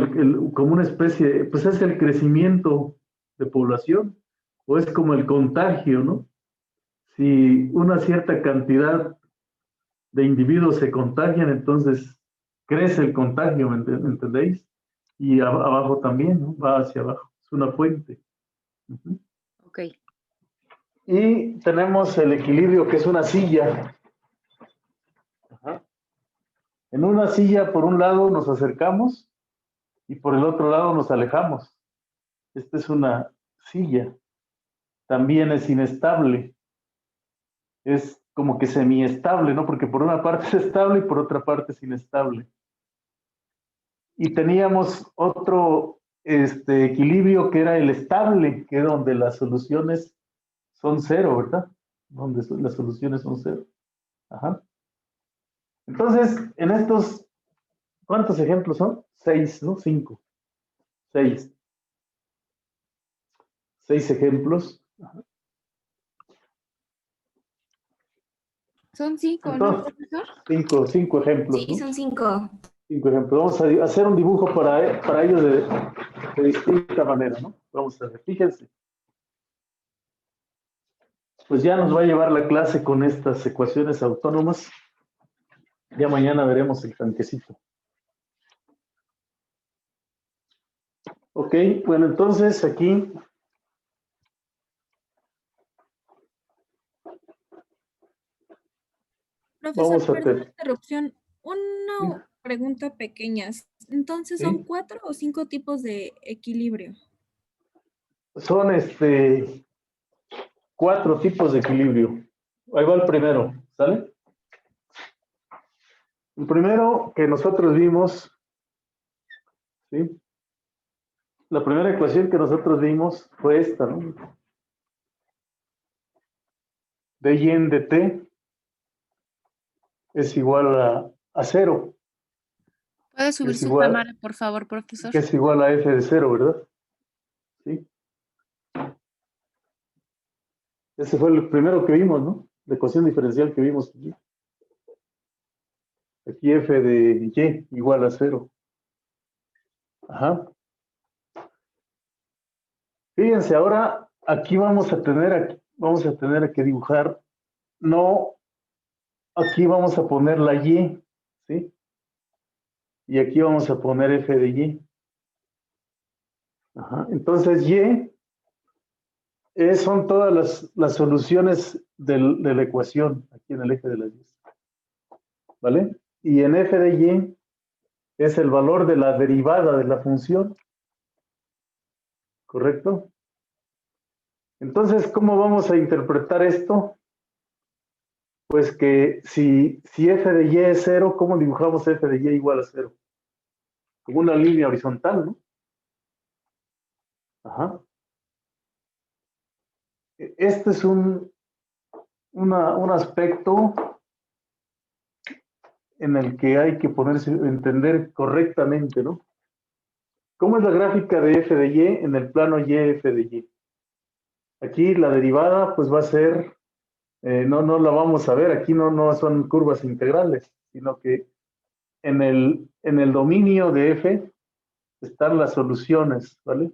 como una especie, pues es el crecimiento de población, o es como el contagio, ¿no? Si una cierta cantidad de individuos se contagian, entonces crece el contagio, ¿me entendéis? Y abajo también, ¿no? Va hacia abajo, es una fuente.
Ok.
Y tenemos el equilibrio, que es una silla. Ajá. En una silla, por un lado nos acercamos y por el otro lado nos alejamos. Esta es una silla. También es inestable. Es como que semiestable, ¿no? Porque por una parte es estable y por otra parte es inestable. Y teníamos otro equilibrio que era el estable, que es donde las soluciones son 0, ¿verdad? Donde las soluciones son 0. Ajá. Entonces, en estos, ¿cuántos ejemplos son? 6, ¿no? 5. 6. 6 ejemplos. Ajá.
Son 5,
Entonces,
¿no, profesor?
5 ejemplos,
Sí,
¿no?
son 5.
5 ejemplos. Vamos a hacer un dibujo para ellos de distinta manera, ¿no? Vamos a ver, fíjense. Pues ya nos va a llevar la clase con estas ecuaciones autónomas. Ya mañana veremos el tanquecito. Ok, bueno, entonces aquí
Profesor,
vamos a
perdón la
tener.
interrupción. Una pregunta pequeña. Entonces, ¿son
¿Sí?
4 o 5 tipos de equilibrio?
Son 4 tipos de equilibrio. Ahí va el primero, ¿sale? El primero que nosotros vimos, ¿sí? La primera ecuación que nosotros vimos fue esta, ¿no? De y en dt es igual a 0.
¿Puede subir
Es
su
igual,
cámara, por favor, profesor?
que es igual a f de 0, ¿verdad? ¿Sí? Ese fue el primero que vimos, ¿no? La ecuación diferencial que vimos aquí. Aquí f de y igual a 0. Ajá. Fíjense, ahora aquí vamos a tener que dibujar, no, aquí vamos a poner la y, ¿sí? Y aquí vamos a poner f de y. Ajá. Entonces y son todas las soluciones de la ecuación, aquí en el eje de las y. ¿Vale? Y en f de y es el valor de la derivada de la función. ¿Correcto? Entonces, ¿cómo vamos a interpretar esto? Pues que si f de y es 0, ¿cómo dibujamos f de y igual a 0? Como una línea horizontal, ¿no? Ajá. Este es un aspecto en el que hay que entender correctamente, ¿no? ¿Cómo es la gráfica de f de y en el plano y f de y? Aquí la derivada pues va a ser, no la vamos a ver, aquí no son curvas integrales, sino que en el dominio de f están las soluciones, ¿vale?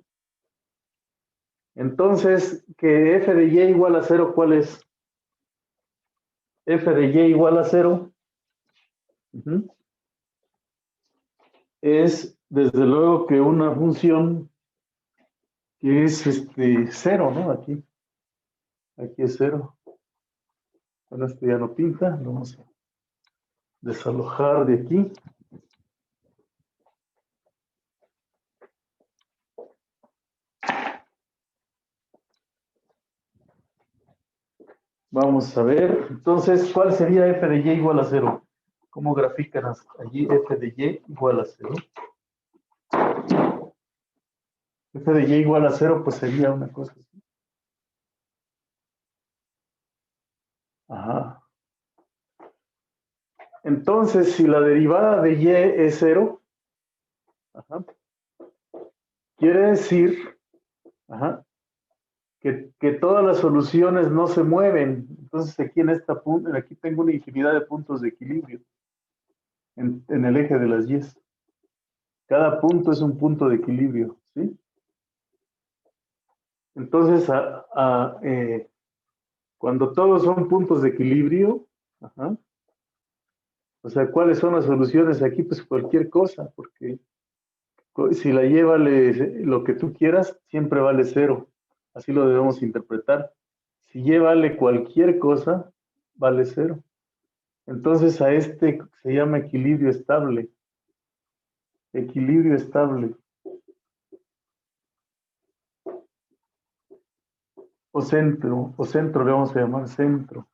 Entonces, que f de y igual a 0, ¿cuál es? F de y igual a 0 es, desde luego, que una función que es 0, ¿no? Aquí es 0. Bueno, esto ya no pinta, lo vamos a desalojar de aquí. Vamos a ver, entonces, ¿cuál sería f de y igual a 0? ¿Cómo grafican allí f de y igual a 0? F de y igual a 0, pues sería una cosa así. Ajá. Entonces, si la derivada de y es 0, ajá, quiere decir, ajá, que todas las soluciones no se mueven. Entonces, aquí tengo una infinidad de puntos de equilibrio en el eje de las y. Cada punto es un punto de equilibrio, ¿sí? Entonces, cuando todos son puntos de equilibrio, ajá, o sea, ¿cuáles son las soluciones aquí? Pues cualquier cosa, porque si la y vale lo que tú quieras, siempre vale 0. Así lo debemos interpretar. Si y vale cualquier cosa, vale 0. Entonces a este se llama equilibrio estable. Equilibrio estable. O centro le vamos a llamar centro.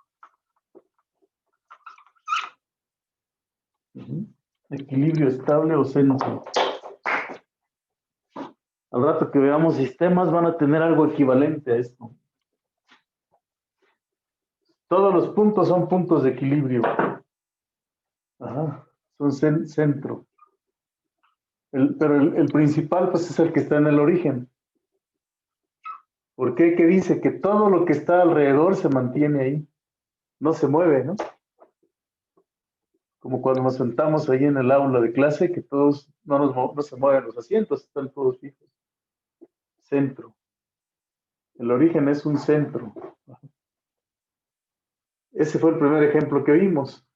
Equilibrio estable o centro. Al rato que veamos sistemas van a tener algo equivalente a esto. Todos los puntos son puntos de equilibrio. Ajá, son centro. Pero el principal pues es el que está en el origen. ¿Por qué? Que dice que todo lo que está alrededor se mantiene ahí. No se mueve, ¿no? Como cuando nos sentamos ahí en el aula de clase, que todos no se mueven los asientos, están todos fijos. Centro. El origen es un centro. Ese fue el primer ejemplo que vimos.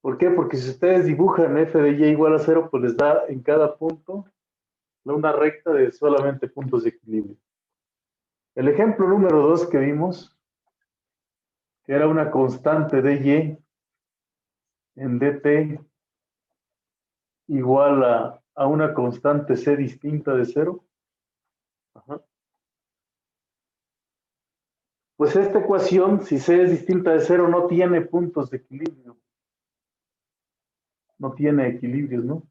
¿Por qué? Porque si ustedes dibujan f de y igual a 0, pues les da en cada punto una recta de solamente puntos de equilibrio. El ejemplo número 2 que vimos, que era una constante de y en dt igual a una constante c distinta de 0. Ajá. Pues esta ecuación, si C es distinta de 0, no tiene puntos de equilibrio. No tiene equilibrios, ¿no?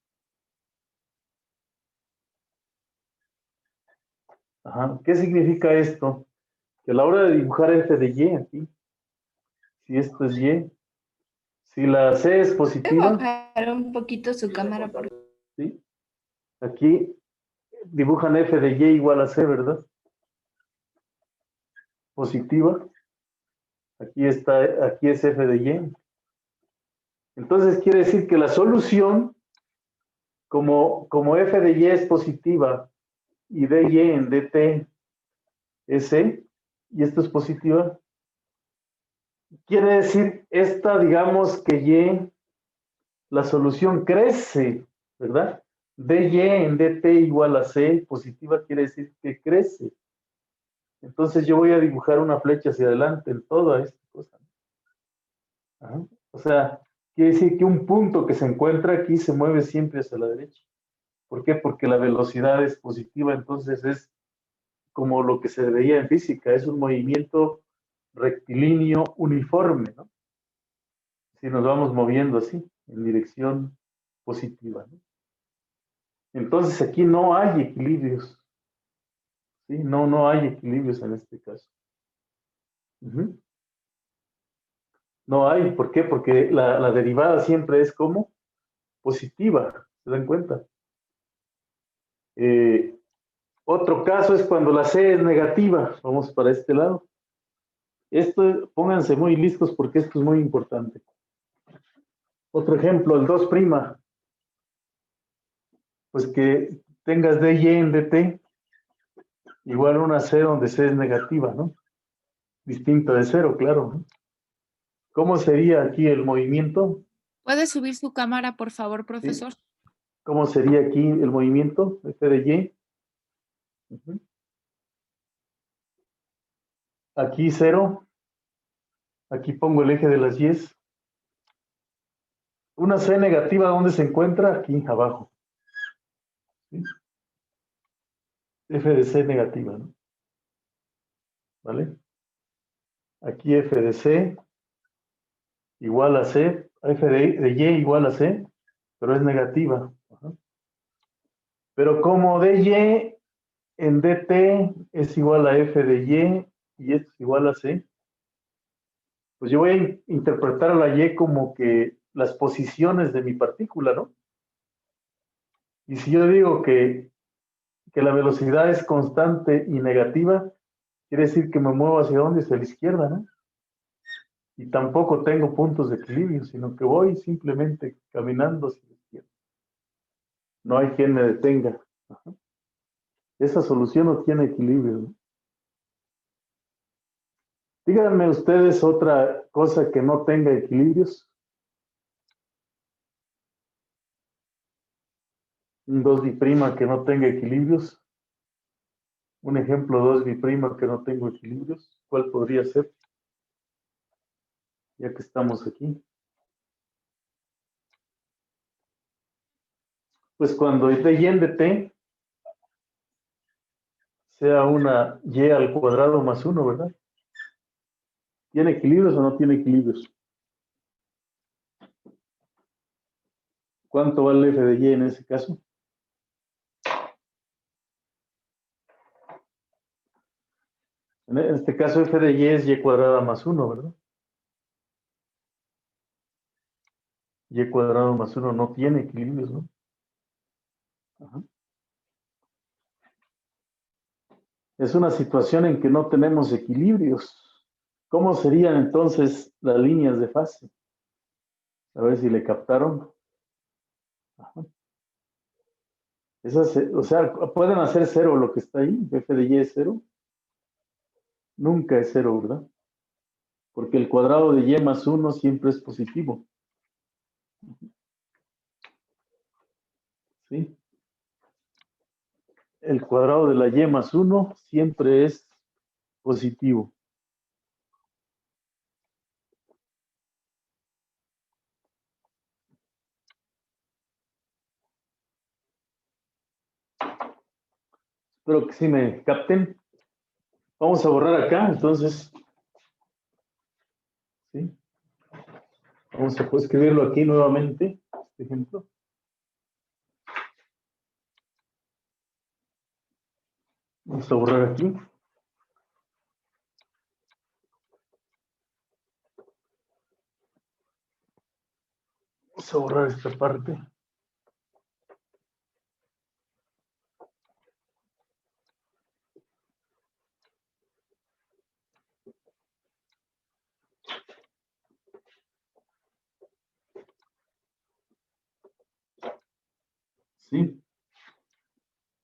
Ajá. ¿Qué significa esto? Que a la hora de dibujar f de y aquí, si esto es y, si la C es
Voy a
positiva,
bajar un poquito su cámara porque
¿sí? Aquí dibujan f de y igual a C, ¿verdad? Positiva. Aquí está, aquí es f de y. Entonces quiere decir que la solución, como f de y es positiva y dy en dt es C, y esto es positiva, quiere decir esta, digamos que y, la solución crece, ¿verdad? dy en dt igual a C, positiva quiere decir que crece. Entonces yo voy a dibujar una flecha hacia adelante en toda esta cosa. Ajá. O sea, quiere decir que un punto que se encuentra aquí se mueve siempre hacia la derecha. ¿Por qué? Porque la velocidad es positiva, entonces es como lo que se veía en física, es un movimiento rectilíneo uniforme, ¿no? Si nos vamos moviendo así, en dirección positiva, ¿no? Entonces aquí no hay equilibrios, ¿sí? No hay equilibrios en este caso. Uh-huh. No hay, ¿por qué? Porque la derivada siempre es como positiva, ¿se dan cuenta? Otro caso es cuando la C es negativa, vamos para este lado. Esto, pónganse muy listos porque esto es muy importante. Otro ejemplo, el 2', pues que tengas dy en dt igual a una C donde C es negativa, ¿no? Distinta de 0, claro, ¿no? ¿Cómo sería aquí el movimiento?
¿Puede subir su cámara, por favor, profesor?
¿Sí? ¿Cómo sería aquí el movimiento? F de y. Uh-huh. Aquí 0. Aquí pongo el eje de las y's. Una C negativa, ¿dónde se encuentra? Aquí abajo. ¿Sí? F de C negativa, ¿no? ¿Vale? Aquí F de C igual a C, F de Y igual a C, pero es negativa. Ajá. Pero como dy en dt es igual a F de Y esto es igual a C, pues yo voy a interpretar a la Y como que las posiciones de mi partícula, ¿no? Y si yo digo que la velocidad es constante y negativa, quiere decir que me muevo hacia dónde, hacia la izquierda, ¿no? Y tampoco tengo puntos de equilibrio, sino que voy simplemente caminando hacia la izquierda. No hay quien me detenga. Ajá. Esa solución no tiene equilibrio, ¿no? Díganme ustedes otra cosa que no tenga equilibrios. Un 2' que no tenga equilibrios. Un ejemplo 2' que no tenga equilibrios. ¿Cuál podría ser? Ya que estamos aquí. Pues cuando dy en dt sea una y al cuadrado más 1, ¿verdad? ¿Tiene equilibrios o no tiene equilibrios? ¿Cuánto vale f de y en ese caso? En este caso f de y es y cuadrada más 1, ¿verdad? Y cuadrado más 1 no tiene equilibrios, ¿no? Ajá. Es una situación en que no tenemos equilibrios. ¿Cómo serían entonces las líneas de fase? A ver si le captaron. Ajá. Esas, o sea, pueden hacer 0 lo que está ahí. F de y es 0. Nunca es 0, ¿verdad? Porque el cuadrado de y más 1 siempre es positivo. ¿Sí? El cuadrado de la y más 1 siempre es positivo. Espero que sí me capten. Vamos a borrar acá, entonces Vamos a escribirlo aquí nuevamente, este ejemplo. Vamos a borrar aquí. Vamos a borrar esta parte. Sí.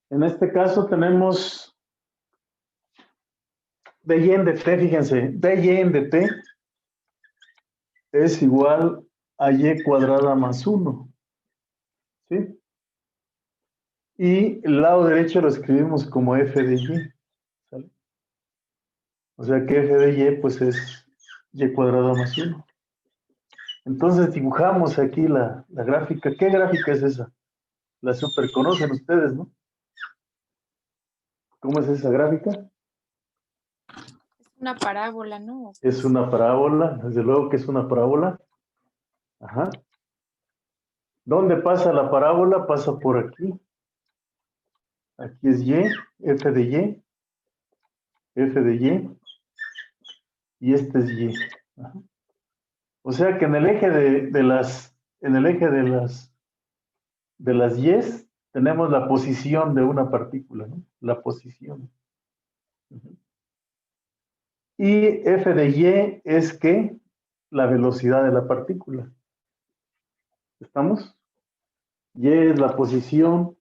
En este caso tenemos dy en dt, fíjense, dy en dt es igual a y cuadrada más 1. ¿Sí? Y el lado derecho lo escribimos como f de y. ¿Sale? O sea que f de y pues es y cuadrada más 1. Entonces dibujamos aquí la gráfica. ¿Qué gráfica es esa? La super conocen ustedes, ¿no? ¿Cómo es esa gráfica?
Es una parábola, ¿no?
Es una parábola, desde luego que es una parábola. Ajá. ¿Dónde pasa la parábola? Pasa por aquí. Aquí es y, f de y, f de y este es y. Ajá. O sea que en el eje de las y's tenemos la posición de una partícula, ¿no? La posición. Y f de y es que la velocidad de la partícula. ¿Estamos? Y es la posición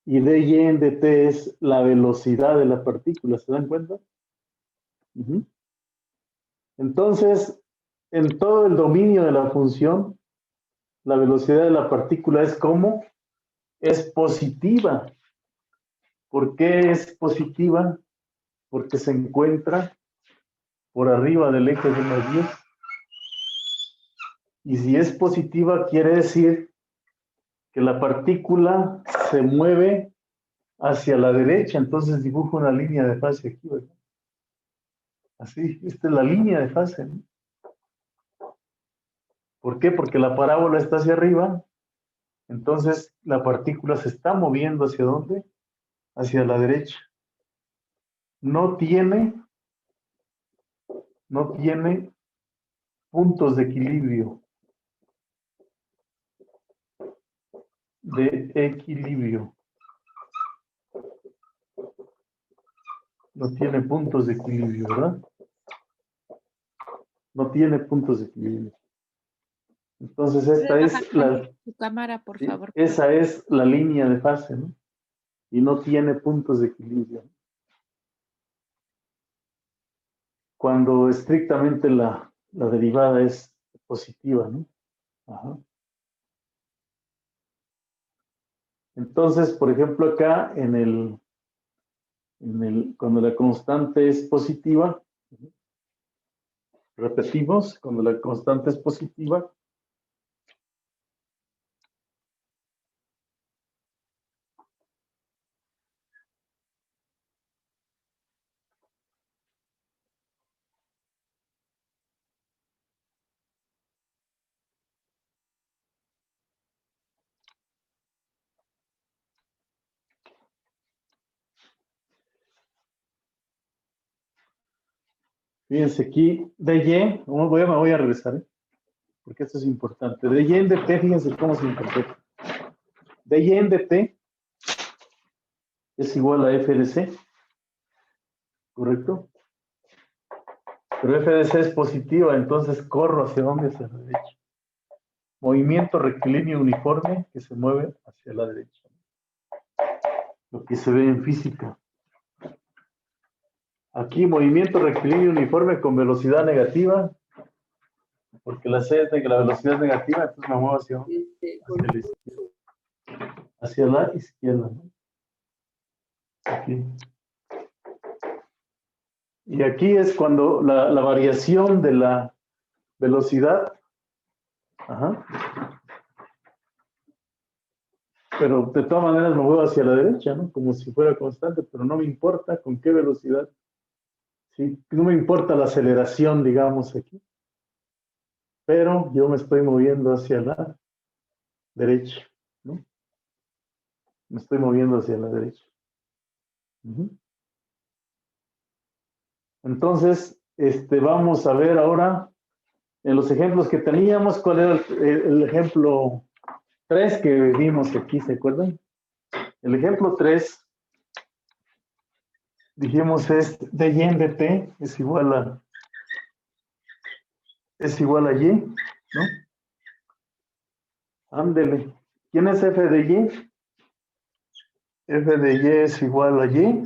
y dy en dt es la velocidad de la partícula. ¿Se dan cuenta? Entonces, en todo el dominio de la función, la velocidad de la partícula es como es positiva. ¿Por qué es positiva? Porque se encuentra por arriba del eje de las 10. Y si es positiva, quiere decir que la partícula se mueve hacia la derecha. Entonces dibujo una línea de fase aquí, ¿verdad? Así, esta es la línea de fase, ¿no? ¿Por qué? Porque la parábola está hacia arriba. Entonces la partícula se está moviendo ¿hacia dónde? Hacia la derecha. No tiene puntos de equilibrio. No tiene puntos de equilibrio, ¿verdad? No tiene puntos de equilibrio. Entonces esta es
su cámara, por
¿sí?
favor.
Esa es la línea de fase, ¿no? Y no tiene puntos de equilibrio. Cuando estrictamente la derivada es positiva, ¿no? Ajá. Entonces, por ejemplo, acá cuando la constante es positiva, repetimos, cuando la constante es positiva, fíjense aquí, dy, me voy a regresar, porque esto es importante. Dy en dt, fíjense cómo se interpreta. Dy en dt es igual a f de c, ¿correcto? Pero f de c es positiva, entonces corro hacia dónde, hacia la derecha. Movimiento rectilíneo uniforme que se mueve hacia la derecha. Lo que se ve en física. Aquí movimiento rectilíneo uniforme con velocidad negativa, porque la c es de que la velocidad es negativa, entonces me muevo hacia la izquierda, ¿no? Aquí. Y aquí es cuando la variación de la velocidad, ajá, pero de todas maneras me muevo hacia la derecha, ¿no? Como si fuera constante, pero no me importa con qué velocidad, ¿sí? No me importa la aceleración, digamos, aquí. pero yo me estoy moviendo hacia la derecha, ¿no? Me estoy moviendo hacia la derecha. Entonces, vamos a ver ahora en los ejemplos que teníamos, ¿cuál era el ejemplo 3 que vimos aquí, ¿se acuerdan? El ejemplo 3, dijimos, es de y en dt es igual a y, ¿no? Ándele. ¿Quién es f de y? F de y es igual a y.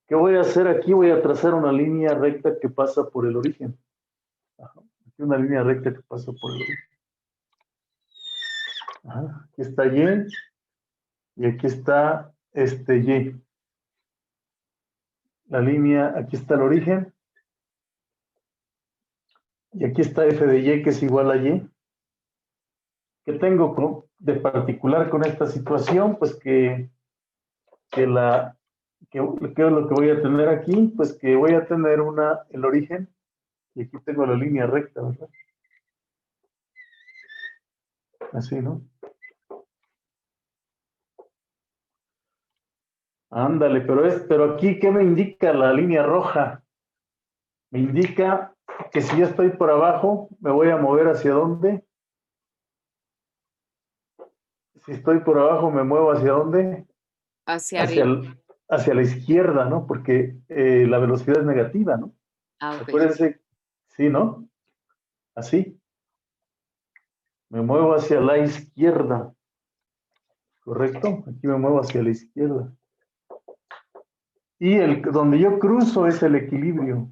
¿Qué voy a hacer aquí? Voy a trazar una línea recta que pasa por el origen. Ajá. Aquí una línea recta que pasa por el origen. Ajá. Aquí está y aquí está y. La línea, aquí está el origen. Y aquí está f de y que es igual a y. ¿Qué tengo de particular con esta situación? Pues ¿qué es lo que voy a tener aquí? Pues que voy a tener el origen, y aquí tengo la línea recta, ¿verdad? Así, ¿no? Ándale, pero aquí, ¿qué me indica la línea roja? Me indica que si yo estoy por abajo, me voy a mover ¿hacia dónde? Si estoy por abajo, me muevo ¿hacia dónde?
Hacia arriba.
Hacia la izquierda, ¿no? Porque la velocidad es negativa, ¿no?
Ah, ok.
Acuérdense, sí, ¿no? Así. Me muevo hacia la izquierda. ¿Correcto? Aquí me muevo hacia la izquierda. Y donde yo cruzo es el equilibrio.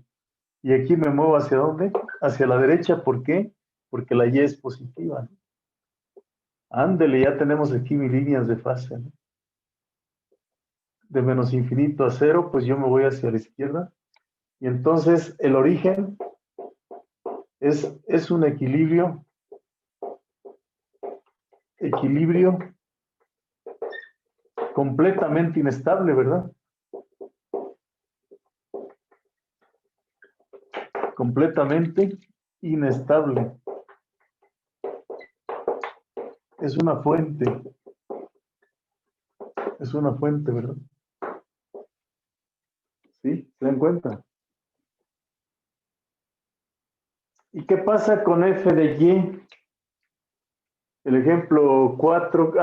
Y aquí me muevo ¿hacia dónde? Hacia la derecha. ¿Por qué? Porque la y es positiva, ¿no? Ándele, ya tenemos aquí mis líneas de fase, ¿no? De menos infinito a 0, pues yo me voy hacia la izquierda. Y entonces el origen es un equilibrio completamente inestable, ¿verdad? Completamente inestable. Es una fuente, ¿verdad? ¿Sí? ¿Se dan cuenta? ¿Y qué pasa con f de y? El ejemplo 4,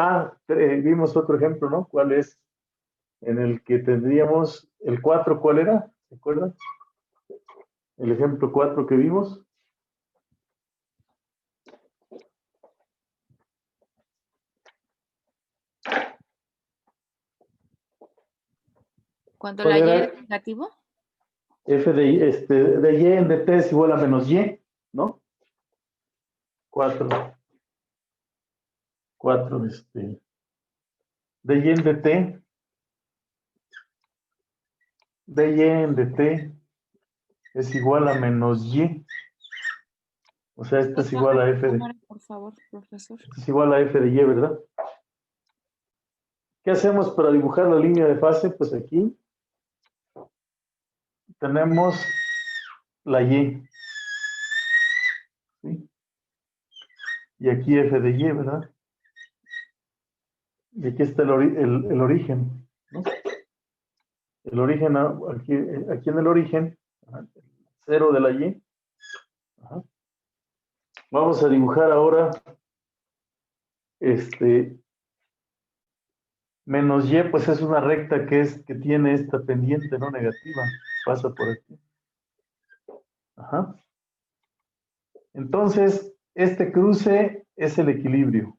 vimos otro ejemplo, ¿no? ¿Cuál es? En el que tendríamos el 4, ¿cuál era? ¿Se acuerdan? El ejemplo 4 que vimos.
Cuando
¿Cuál
la y
era?
es negativo.
F de y en dt es igual a menos y, ¿no? 4, de y en dt es igual a menos y. O sea, esto es igual a f de,
Por favor, profesor.
esto es igual a f de y, ¿verdad? ¿Qué hacemos para dibujar la línea de fase? Pues aquí tenemos la y. ¿Sí? Y aquí f de y, ¿verdad? Y aquí está el origen, ¿no? El origen, aquí en el origen, 0 de la y. Ajá. Vamos a dibujar ahora menos y, pues es una recta que tiene esta pendiente, ¿no? Negativa, pasa por aquí. Ajá. Entonces, este cruce es el equilibrio.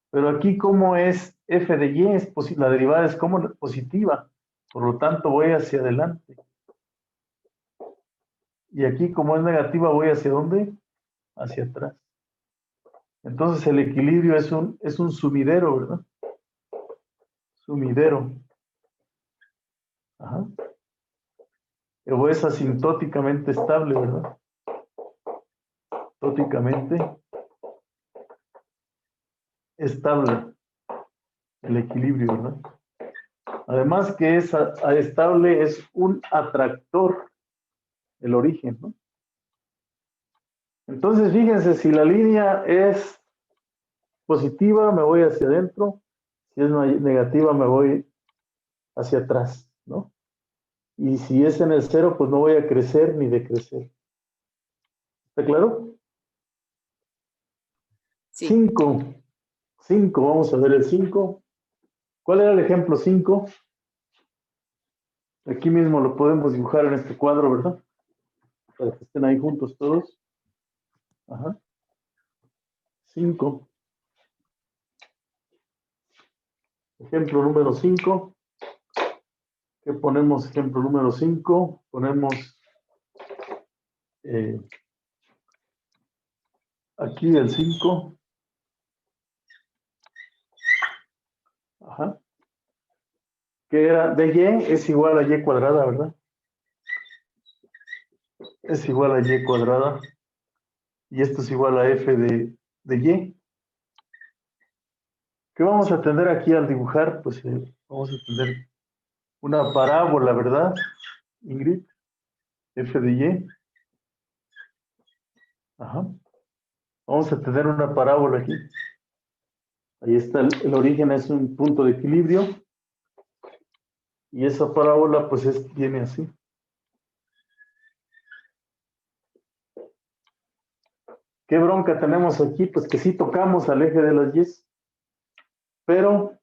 Pero aquí, como es f de y, la derivada es como positiva, por lo tanto voy hacia adelante. Y aquí, como es negativa, voy hacia dónde? Hacia atrás. Entonces el equilibrio es un sumidero, ¿verdad? Sumidero. Ajá. O es asintóticamente estable, ¿verdad? Asintóticamente estable el equilibrio, ¿verdad? Además que es estable, es un atractor el origen, ¿no? Entonces, fíjense, si la línea es positiva, me voy hacia adentro. Si es negativa, me voy hacia atrás, ¿no? Y si es en el cero, pues no voy a crecer ni decrecer. ¿Está claro?
Sí.
5. 5, vamos a ver el 5. ¿Cuál era el ejemplo 5? Aquí mismo lo podemos dibujar en este cuadro, ¿verdad? Para que estén ahí juntos todos. Ajá. 5. Ejemplo número 5. ¿Qué ponemos? Ejemplo número 5. Ponemos aquí el 5. Ajá. Que era dy es igual a y cuadrada, ¿verdad? Es igual a y cuadrada. Y esto es igual a f de y. ¿Qué vamos a tener aquí al dibujar? Pues vamos a tener una parábola, ¿verdad, Ingrid? F de y. Ajá. Vamos a tener una parábola aquí. Ahí está, el origen es un punto de equilibrio. Y esa parábola pues viene así. ¿Qué bronca tenemos aquí? Pues que sí tocamos al eje de las y. Pero,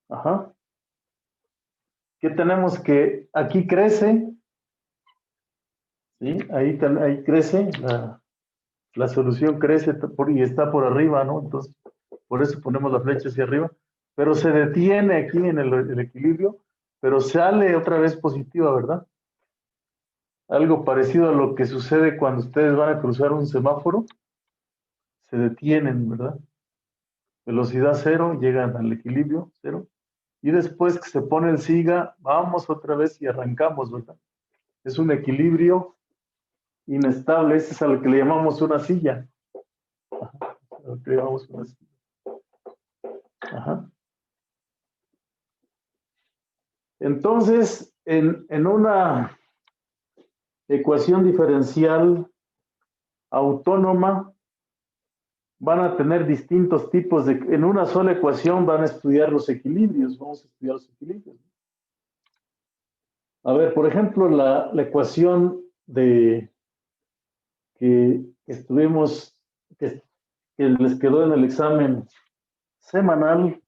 ajá. ¿Qué tenemos? Que aquí crece. ¿Sí? Ahí crece. La solución crece y está por arriba, ¿no? Entonces, por eso ponemos la flecha hacia arriba. Pero se detiene aquí en el equilibrio, pero sale otra vez positiva, ¿verdad? Algo parecido a lo que sucede cuando ustedes van a cruzar un semáforo. Se detienen, ¿verdad? Velocidad cero, llegan al equilibrio cero. Y después que se pone el siga, vamos otra vez y arrancamos, ¿verdad? Es un equilibrio inestable. Este es a lo que le llamamos una silla. Ajá, a lo que le llamamos una silla. Ajá. Entonces, en una ecuación diferencial autónoma, van a tener distintos tipos de... En una sola ecuación van a estudiar los equilibrios. Vamos a estudiar los equilibrios. A ver, por ejemplo, la ecuación que estuvimos, que les quedó en el examen semanal.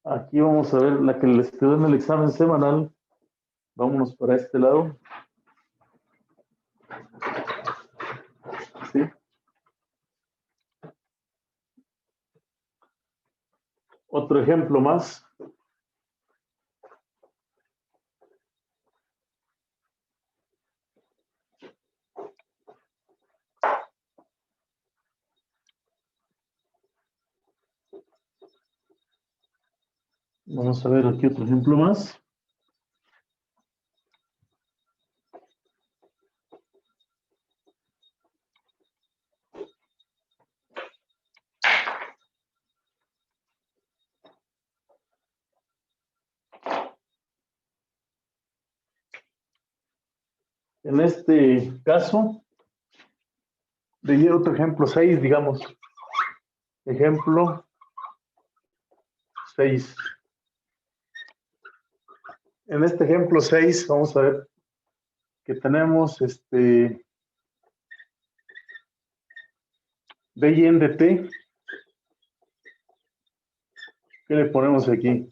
Aquí vamos a ver la que les quedó en el examen semanal. Vámonos para este lado. ¿Sí? Otro ejemplo más. Vamos a ver aquí otro ejemplo más. En este caso, de otro ejemplo 6, digamos. Ejemplo 6. En este ejemplo 6, vamos a ver que tenemos dy en dt. ¿Qué le ponemos aquí?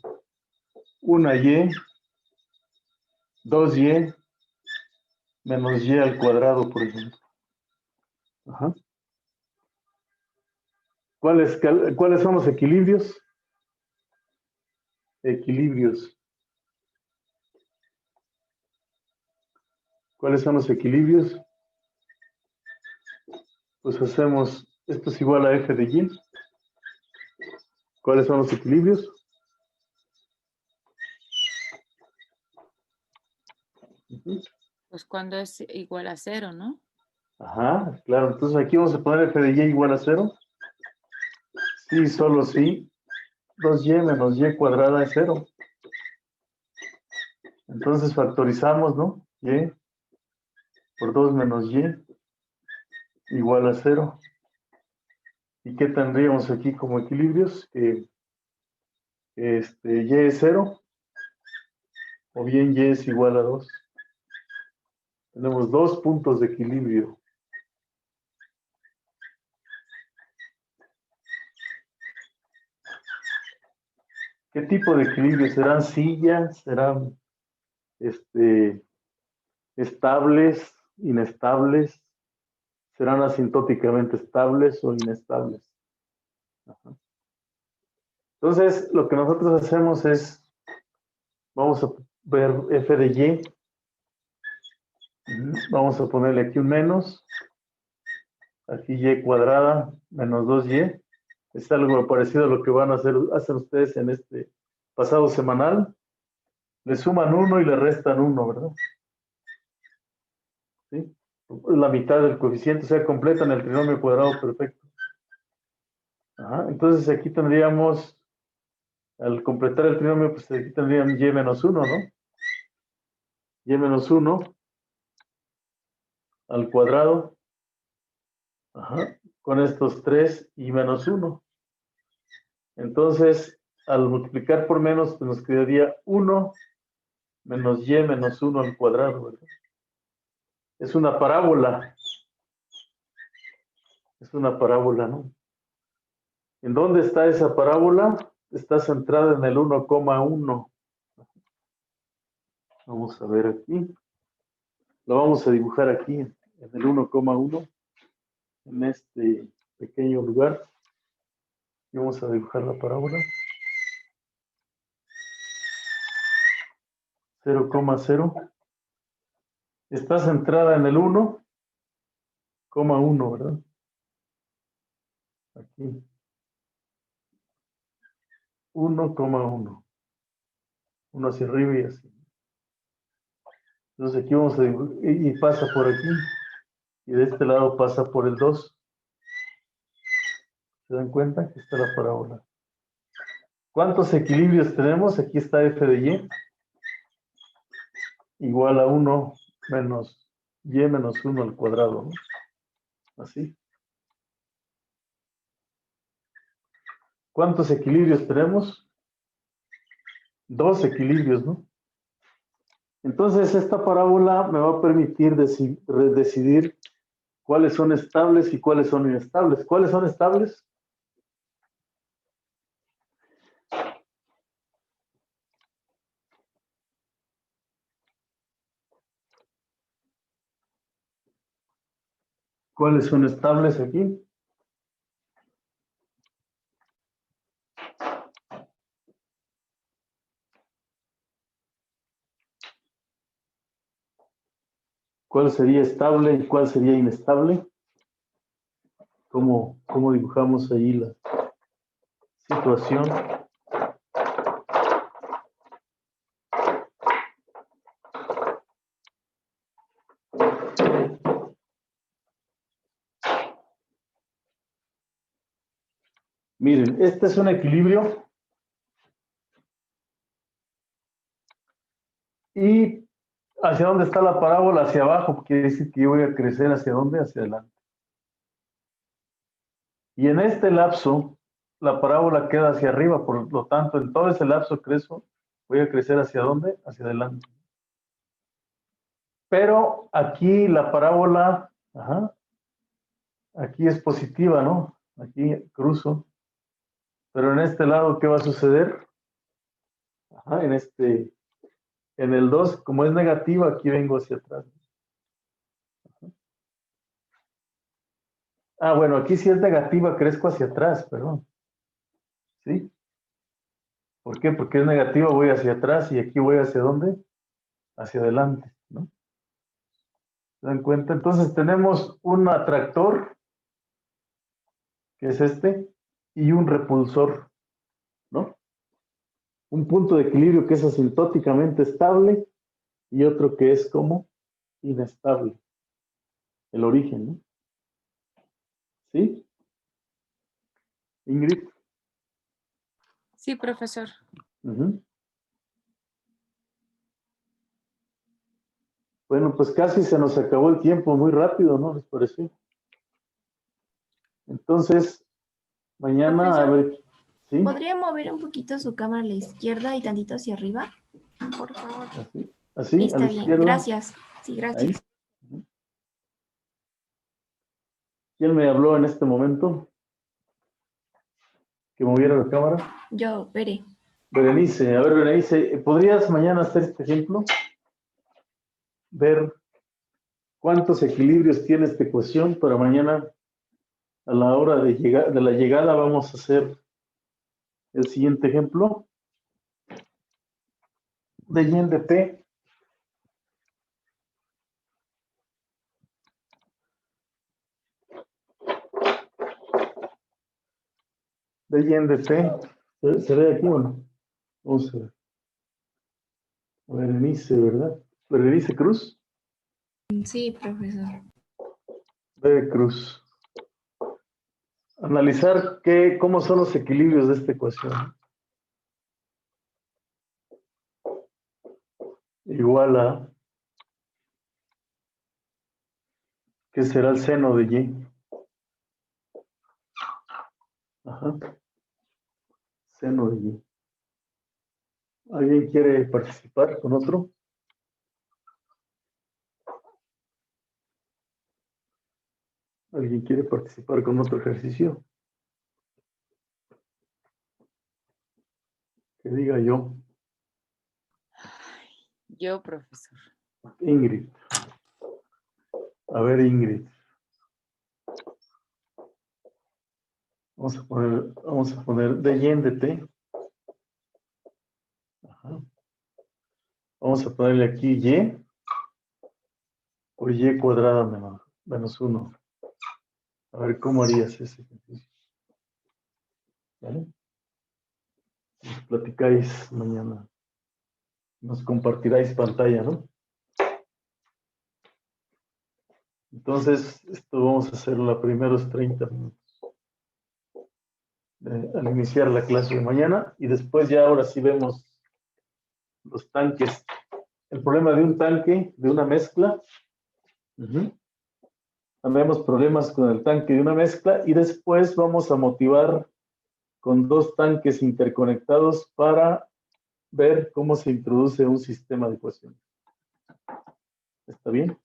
Una y, 2y, menos y al cuadrado, por ejemplo. Ajá. ¿Cuáles son los equilibrios? Equilibrios. ¿Cuáles son los equilibrios? Pues hacemos, esto es igual a f de y. ¿Cuáles son los equilibrios?
Pues cuando es igual a 0, ¿no?
Ajá, claro. Entonces aquí vamos a poner f de y igual a 0. Sí, solo sí. 2y menos y cuadrada es 0. Entonces factorizamos, ¿no? Y por 2 menos y igual a 0. ¿Y qué tendríamos aquí como equilibrios? Que y es 0 o bien y es igual a 2. Tenemos 2 puntos de equilibrio. ¿Qué tipo de equilibrio? ¿Serán sillas? ¿Serán estables, inestables? ¿Serán asintóticamente estables o inestables? Ajá. Entonces, lo que nosotros hacemos es, vamos a ver f de y. Vamos a ponerle aquí un menos. Aquí y cuadrada menos 2y. Es algo parecido a lo que van a hacer ustedes en este pasado semanal. Le suman 1 y le restan 1, ¿verdad? ¿Sí? La mitad del coeficiente, o sea, completan el trinomio cuadrado perfecto. Ajá. Entonces aquí tendríamos, al completar el trinomio, pues aquí tendríamos y menos 1, ¿no? Y menos 1 al cuadrado. Ajá. Con estos 3 y menos 1. Entonces, al multiplicar por menos, pues nos quedaría 1 menos y menos 1 al cuadrado, ¿verdad? Es una parábola. Es una parábola, ¿no? ¿En dónde está esa parábola? Está centrada en el 1,1. Vamos a ver aquí. Lo vamos a dibujar aquí, en el 1,1, en este pequeño lugar. Y vamos a dibujar la parábola. 0,0. Está centrada en el 1,1, ¿verdad? Aquí. 1,1. Uno hacia arriba y así. Entonces aquí vamos a dibujar, y pasa por aquí. Y de este lado pasa por el 2. ¿Se dan cuenta? Aquí está la parábola. ¿Cuántos equilibrios tenemos? Aquí está f de y. Igual a 1 menos y menos 1 al cuadrado, ¿no? Así. ¿Cuántos equilibrios tenemos? 2 equilibrios, ¿no? Entonces, esta parábola me va a permitir decidir cuáles son estables y cuáles son inestables. ¿Cuáles son estables? ¿Cuáles son estables aquí? ¿Cuál sería estable y cuál sería inestable? ¿Cómo dibujamos ahí la situación? Miren, este es un equilibrio y ¿hacia dónde está la parábola? Hacia abajo, quiere decir que yo voy a crecer ¿hacia dónde? Hacia adelante. Y en este lapso, la parábola queda hacia arriba, por lo tanto, en todo ese lapso voy a crecer ¿hacia dónde? Hacia adelante. Pero aquí la parábola, aquí es positiva, ¿no? Aquí cruzo. Pero en este lado, ¿qué va a suceder? En el 2, como es negativa, aquí vengo hacia atrás. Bueno, aquí si es negativa, crezco hacia atrás, perdón. ¿Sí? ¿Por qué? Porque es negativa, voy hacia atrás y aquí voy hacia dónde? Hacia adelante, ¿no? ¿Se dan cuenta? Entonces tenemos un atractor, que es este, y un repulsor, ¿no? Un punto de equilibrio que es asintóticamente estable y otro que es como inestable. El origen, ¿no? ¿Sí? Ingrid.
Sí, profesor.
Bueno, pues casi se nos acabó el tiempo muy rápido, ¿no? ¿Les pareció? Entonces, mañana, a
Profesor,
ver, ¿sí?
¿podría mover un poquito su cámara a la izquierda y tantito hacia arriba? Por favor.
Así, a la
Está bien,
izquierda.
gracias. Sí,
Ahí.
gracias.
¿Quién me habló en este momento? Que moviera la cámara.
Yo veré.
Berenice, a ver, Berenice, ¿podrías mañana hacer este ejemplo? Ver cuántos equilibrios tiene esta ecuación para mañana a la hora de la llegada vamos a hacer el siguiente ejemplo de y en de t. De y en de t. ¿Se ve aquí o no? Vamos a ver. Berenice, ¿verdad? Berenice Cruz.
Sí, profesor.
B Cruz. Analizar cómo son los equilibrios de esta ecuación. Igual a ¿qué será el seno de y? Ajá. Seno de y. ¿Alguien quiere participar con otro? ¿Alguien quiere participar con otro ejercicio? Que diga yo.
Yo, profesor.
Ingrid. A ver, Ingrid. Vamos a poner de y en de t. Ajá. Vamos a ponerle aquí y por y cuadrada menos 1. A ver cómo harías ese ejercicio. ¿Vale? Nos platicáis mañana. Nos compartiráis pantalla, ¿no? Entonces, esto vamos a hacer los primeros 30 minutos al iniciar la clase de mañana y después ya ahora sí vemos los tanques. El problema de un tanque, de una mezcla. Tenemos problemas con el tanque de una mezcla y después vamos a motivar con dos tanques interconectados para ver cómo se introduce un sistema de ecuaciones. ¿Está bien?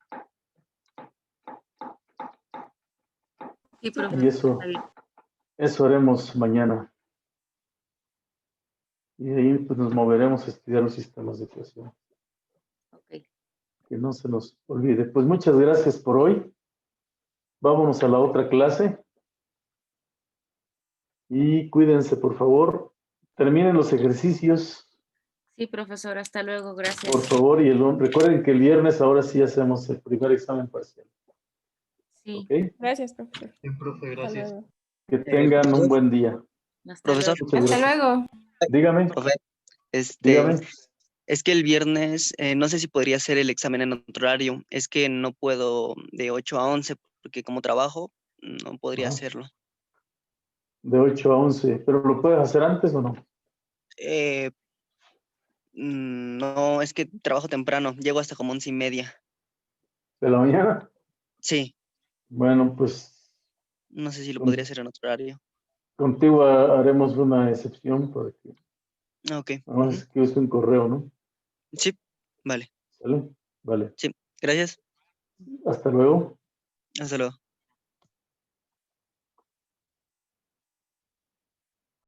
Sí, profesor.
Y
Está bien.
eso haremos mañana. Y de ahí pues, nos moveremos a estudiar los sistemas de ecuación.
Ok.
Que no se nos olvide. Pues muchas gracias por hoy. Vámonos a la otra clase. Y cuídense, por favor. Terminen los ejercicios,
Sí, profesor. Hasta luego. Gracias.
por favor. Y recuerden que el viernes ahora sí hacemos el primer examen parcial.
Sí.
¿Ok?
Gracias, profesor.
Sí, profe,
Hasta
gracias.
luego.
Que tengan un buen día.
Hasta
Profesor,
luego.
Muchas
Hasta
gracias.
luego.
Dígame,
profe,
dígame.
es que el viernes, no sé si podría hacer el examen en otro horario. Es que no puedo de 8 a 11, porque como trabajo, no podría
Ajá.
hacerlo.
De 8 a 11. ¿Pero lo puedes hacer antes o no?
Eh, no, es que trabajo temprano, llego hasta como 11:30.
¿De la mañana?
Sí,
Bueno, pues
no sé si lo podría hacer en otro horario.
contigo haremos una excepción porque
Ok.
nada más que es un correo, ¿no?
Sí, vale.
¿Sale? Vale.
Sí, gracias.
Hasta luego.
Hasta luego.